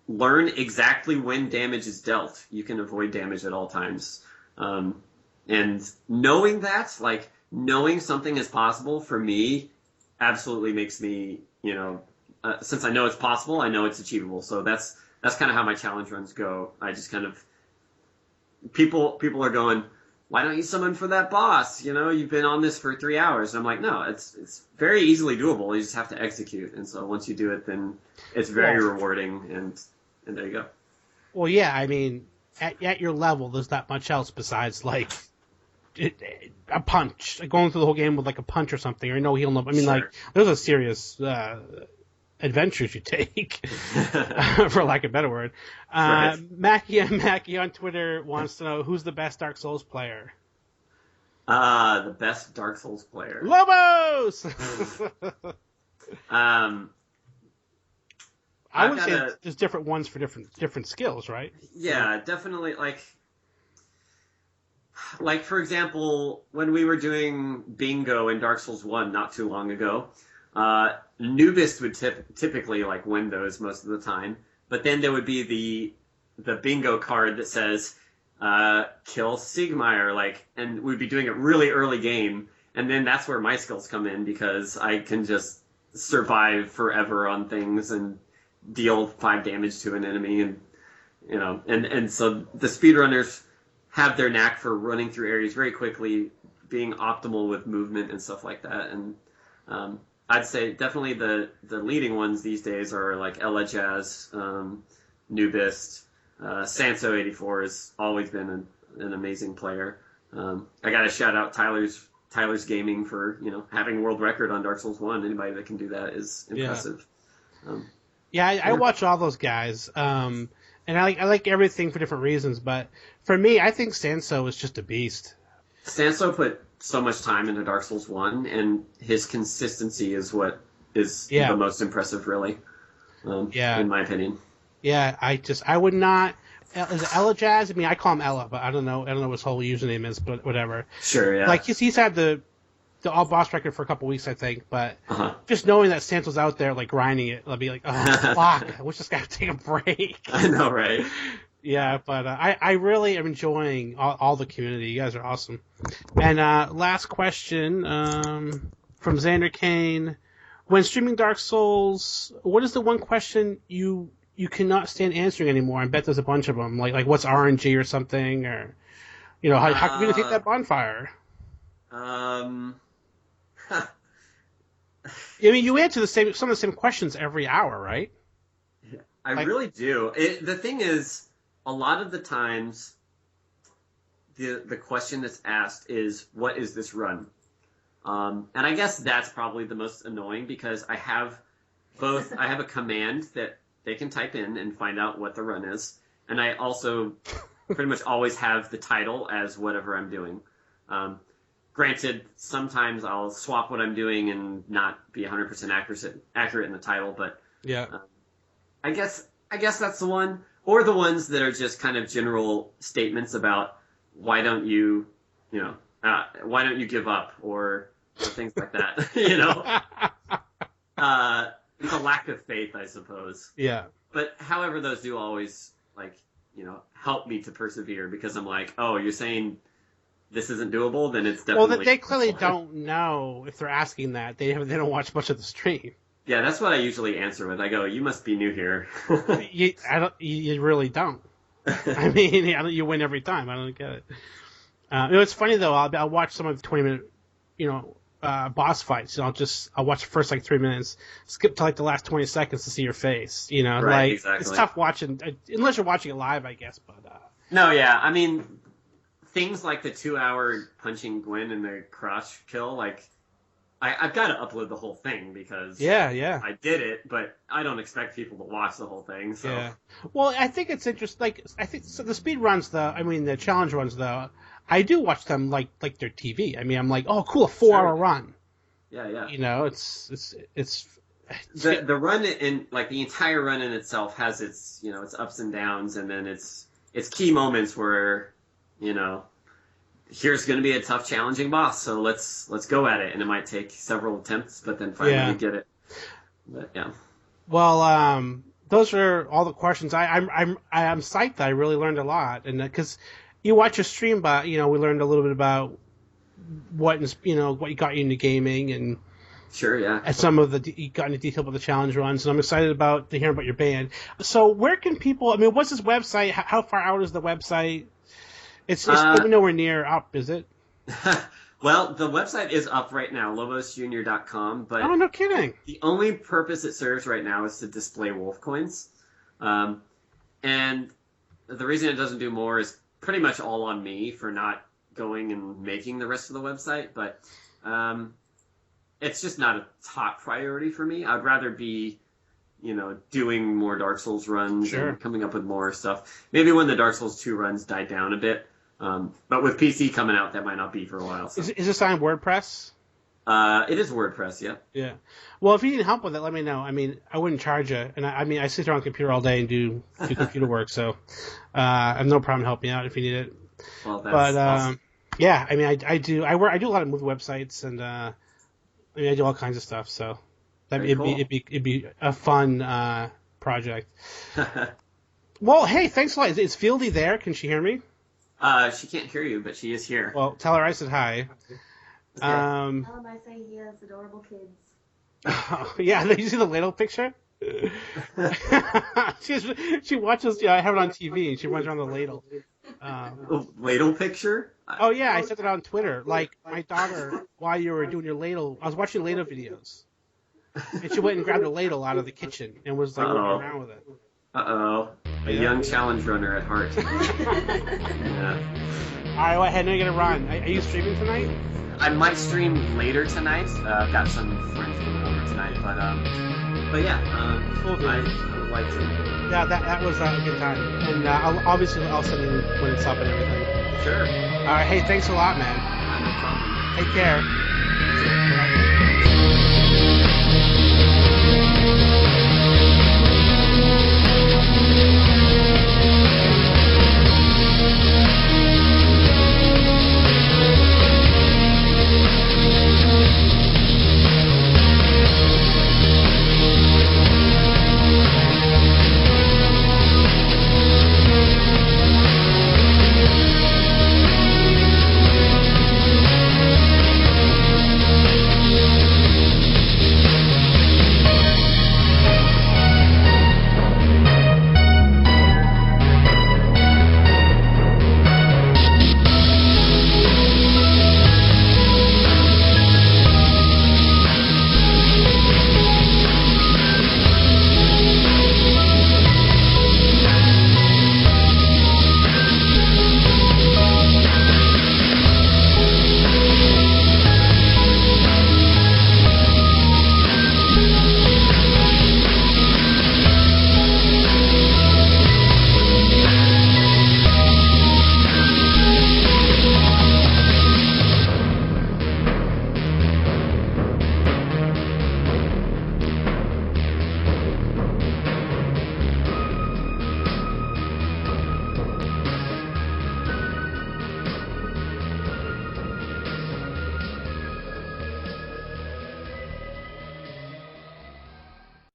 learn exactly when damage is dealt, you can avoid damage at all times. And knowing that, like, knowing something is possible, for me, absolutely makes me, since I know it's possible, I know it's achievable. So that's kind of how my challenge runs go. I just kind of, people are going, why don't you summon for that boss? You've been on this for 3 hours. And I'm like, no, it's very easily doable. You just have to execute. And so once you do it, then it's very rewarding. And there you go. Well, yeah, I mean, at your level, there's not much else besides, like, a punch. Like, going through the whole game with, like, a punch or something, or no heal. I mean, like, those are serious adventures you take, for lack of a better word. Mackie on Twitter wants to know, who's the best Dark Souls player? The best Dark Souls player. Lobos! I would say there's different ones for different skills, right? Yeah, definitely. Like, for example, when we were doing bingo in Dark Souls 1 not too long ago, Nubist would typically, like, win those most of the time. But then there would be the bingo card that says, kill Sigmire, like, and we'd be doing it really early game. And then that's where my skills come in, because I can just survive forever on things and deal 5 damage to an enemy. And, and so the speedrunners have their knack for running through areas very quickly, being optimal with movement and stuff like that. And I'd say definitely the leading ones these days are like Elajaz, Nubist, Sanso84 has always been an amazing player. I got to shout out Tyler's Gaming for having world record on Dark Souls 1. Anybody that can do that is impressive. I watch all those guys. And I like everything for different reasons, but for me, I think Sanso is just a beast. Sanso put so much time into Dark Souls 1, and his consistency is what is the most impressive, really, in my opinion. Yeah, I would not... Is it Elajaz? I mean, I call him Ella, but I don't know what his whole username is, but whatever. Sure, yeah. Like, he's had the all-boss record for a couple weeks, I think, but just knowing that Sanso's out there, like, grinding it, I'll be like, oh, fuck, I wish this guy would take a break. I know, right? Yeah, but I really am enjoying all the community. You guys are awesome. And last question from Xander Kane. When streaming Dark Souls, what is the one question you cannot stand answering anymore? I bet there's a bunch of them. Like what's RNG or something? Or, how can you take that bonfire? I mean, you answer some of the same questions every hour, right? I really do. The thing is, a lot of the times, the question that's asked is, what is this run? And I guess that's probably the most annoying, because I have a command that they can type in and find out what the run is, and I also pretty much always have the title as whatever I'm doing. Granted, sometimes I'll swap what I'm doing and not be 100% accurate in the title, but I guess that's the one. Or the ones that are just kind of general statements about why don't you why don't you give up or things like that, you know. It's a lack of faith, I suppose. Yeah. But however, those do always help me to persevere, because I'm like, oh, you're saying this isn't doable, then it's definitely. Well, they clearly don't know if they're asking that. They don't watch much of the stream. Yeah, that's what I usually answer with. I go, you must be new here. You really don't. I mean, you win every time. I don't get it. It's funny though. I'll watch some of the 20-minute, boss fights. And I'll watch the first 3 minutes, skip to the last 20 seconds to see your face. Right, exactly. It's tough watching unless you're watching it live, I guess. But no, yeah, I mean, things like the 2-hour punching Gwen and the crotch kill, I've got to upload the whole thing because I did it, but I don't expect people to watch the whole thing. So. Yeah. Well, I think it's interesting. I think the speed runs, the challenge runs, though. I do watch them like they're TV. I mean, I'm like, oh, cool, a 4-hour run. Yeah. It's the run in the entire run in itself has its its ups and downs, and then it's key moments where here's going to be a tough, challenging boss, so let's go at it, and it might take several attempts, but then finally you get it. But yeah. Well, those are all the questions. I'm psyched that I really learned a lot, and because you watch a stream, but we learned a little bit about what got you into gaming, and sure, yeah, and some of you got into detail about the challenge runs, and I'm excited to hear about your band. So where can people? I mean, what's this website? How far out is the website? It's nowhere near up, is it? Well, the website is up right now, LobosJr.com, but oh, no kidding. The only purpose it serves right now is to display wolf coins. And the reason it doesn't do more is pretty much all on me for not going and making the rest of the website, but it's just not a top priority for me. I'd rather be doing more Dark Souls runs and coming up with more stuff. Maybe when the Dark Souls 2 runs die down a bit. But with PC coming out, that might not be for a while. So. Is this on WordPress? It is WordPress, yeah. Yeah. Well, if you need help with it, let me know. I mean, I wouldn't charge you. And I sit here on the computer all day and do computer work, so I have no problem helping you out if you need it. Well, that's awesome. Yeah, I mean, I do a lot of movie websites, and I do all kinds of stuff, so it'd be a fun project. Well, hey, thanks a lot. Is Fieldy there? Can she hear me? She can't hear you, but she is here. Well, tell her I said hi. Tell him I say he has adorable kids. Oh, yeah, did you see the ladle picture? She watches. I have it on TV, and she runs around the ladle. Ladle picture? Oh yeah, I sent it on Twitter. My daughter, while you were doing your ladle, I was watching ladle videos, and she went and grabbed a ladle out of the kitchen and was working around with it. A young challenge runner at heart. Yeah. All right, well, I know you're gonna run. Are you streaming tonight? I might stream later tonight. I've got some friends coming over tonight, but yeah, cool, I would like to. Yeah, that was a good time, and I'll send you when it's up and everything. Sure. All right, hey, thanks a lot, man. No problem. Take care. Sure.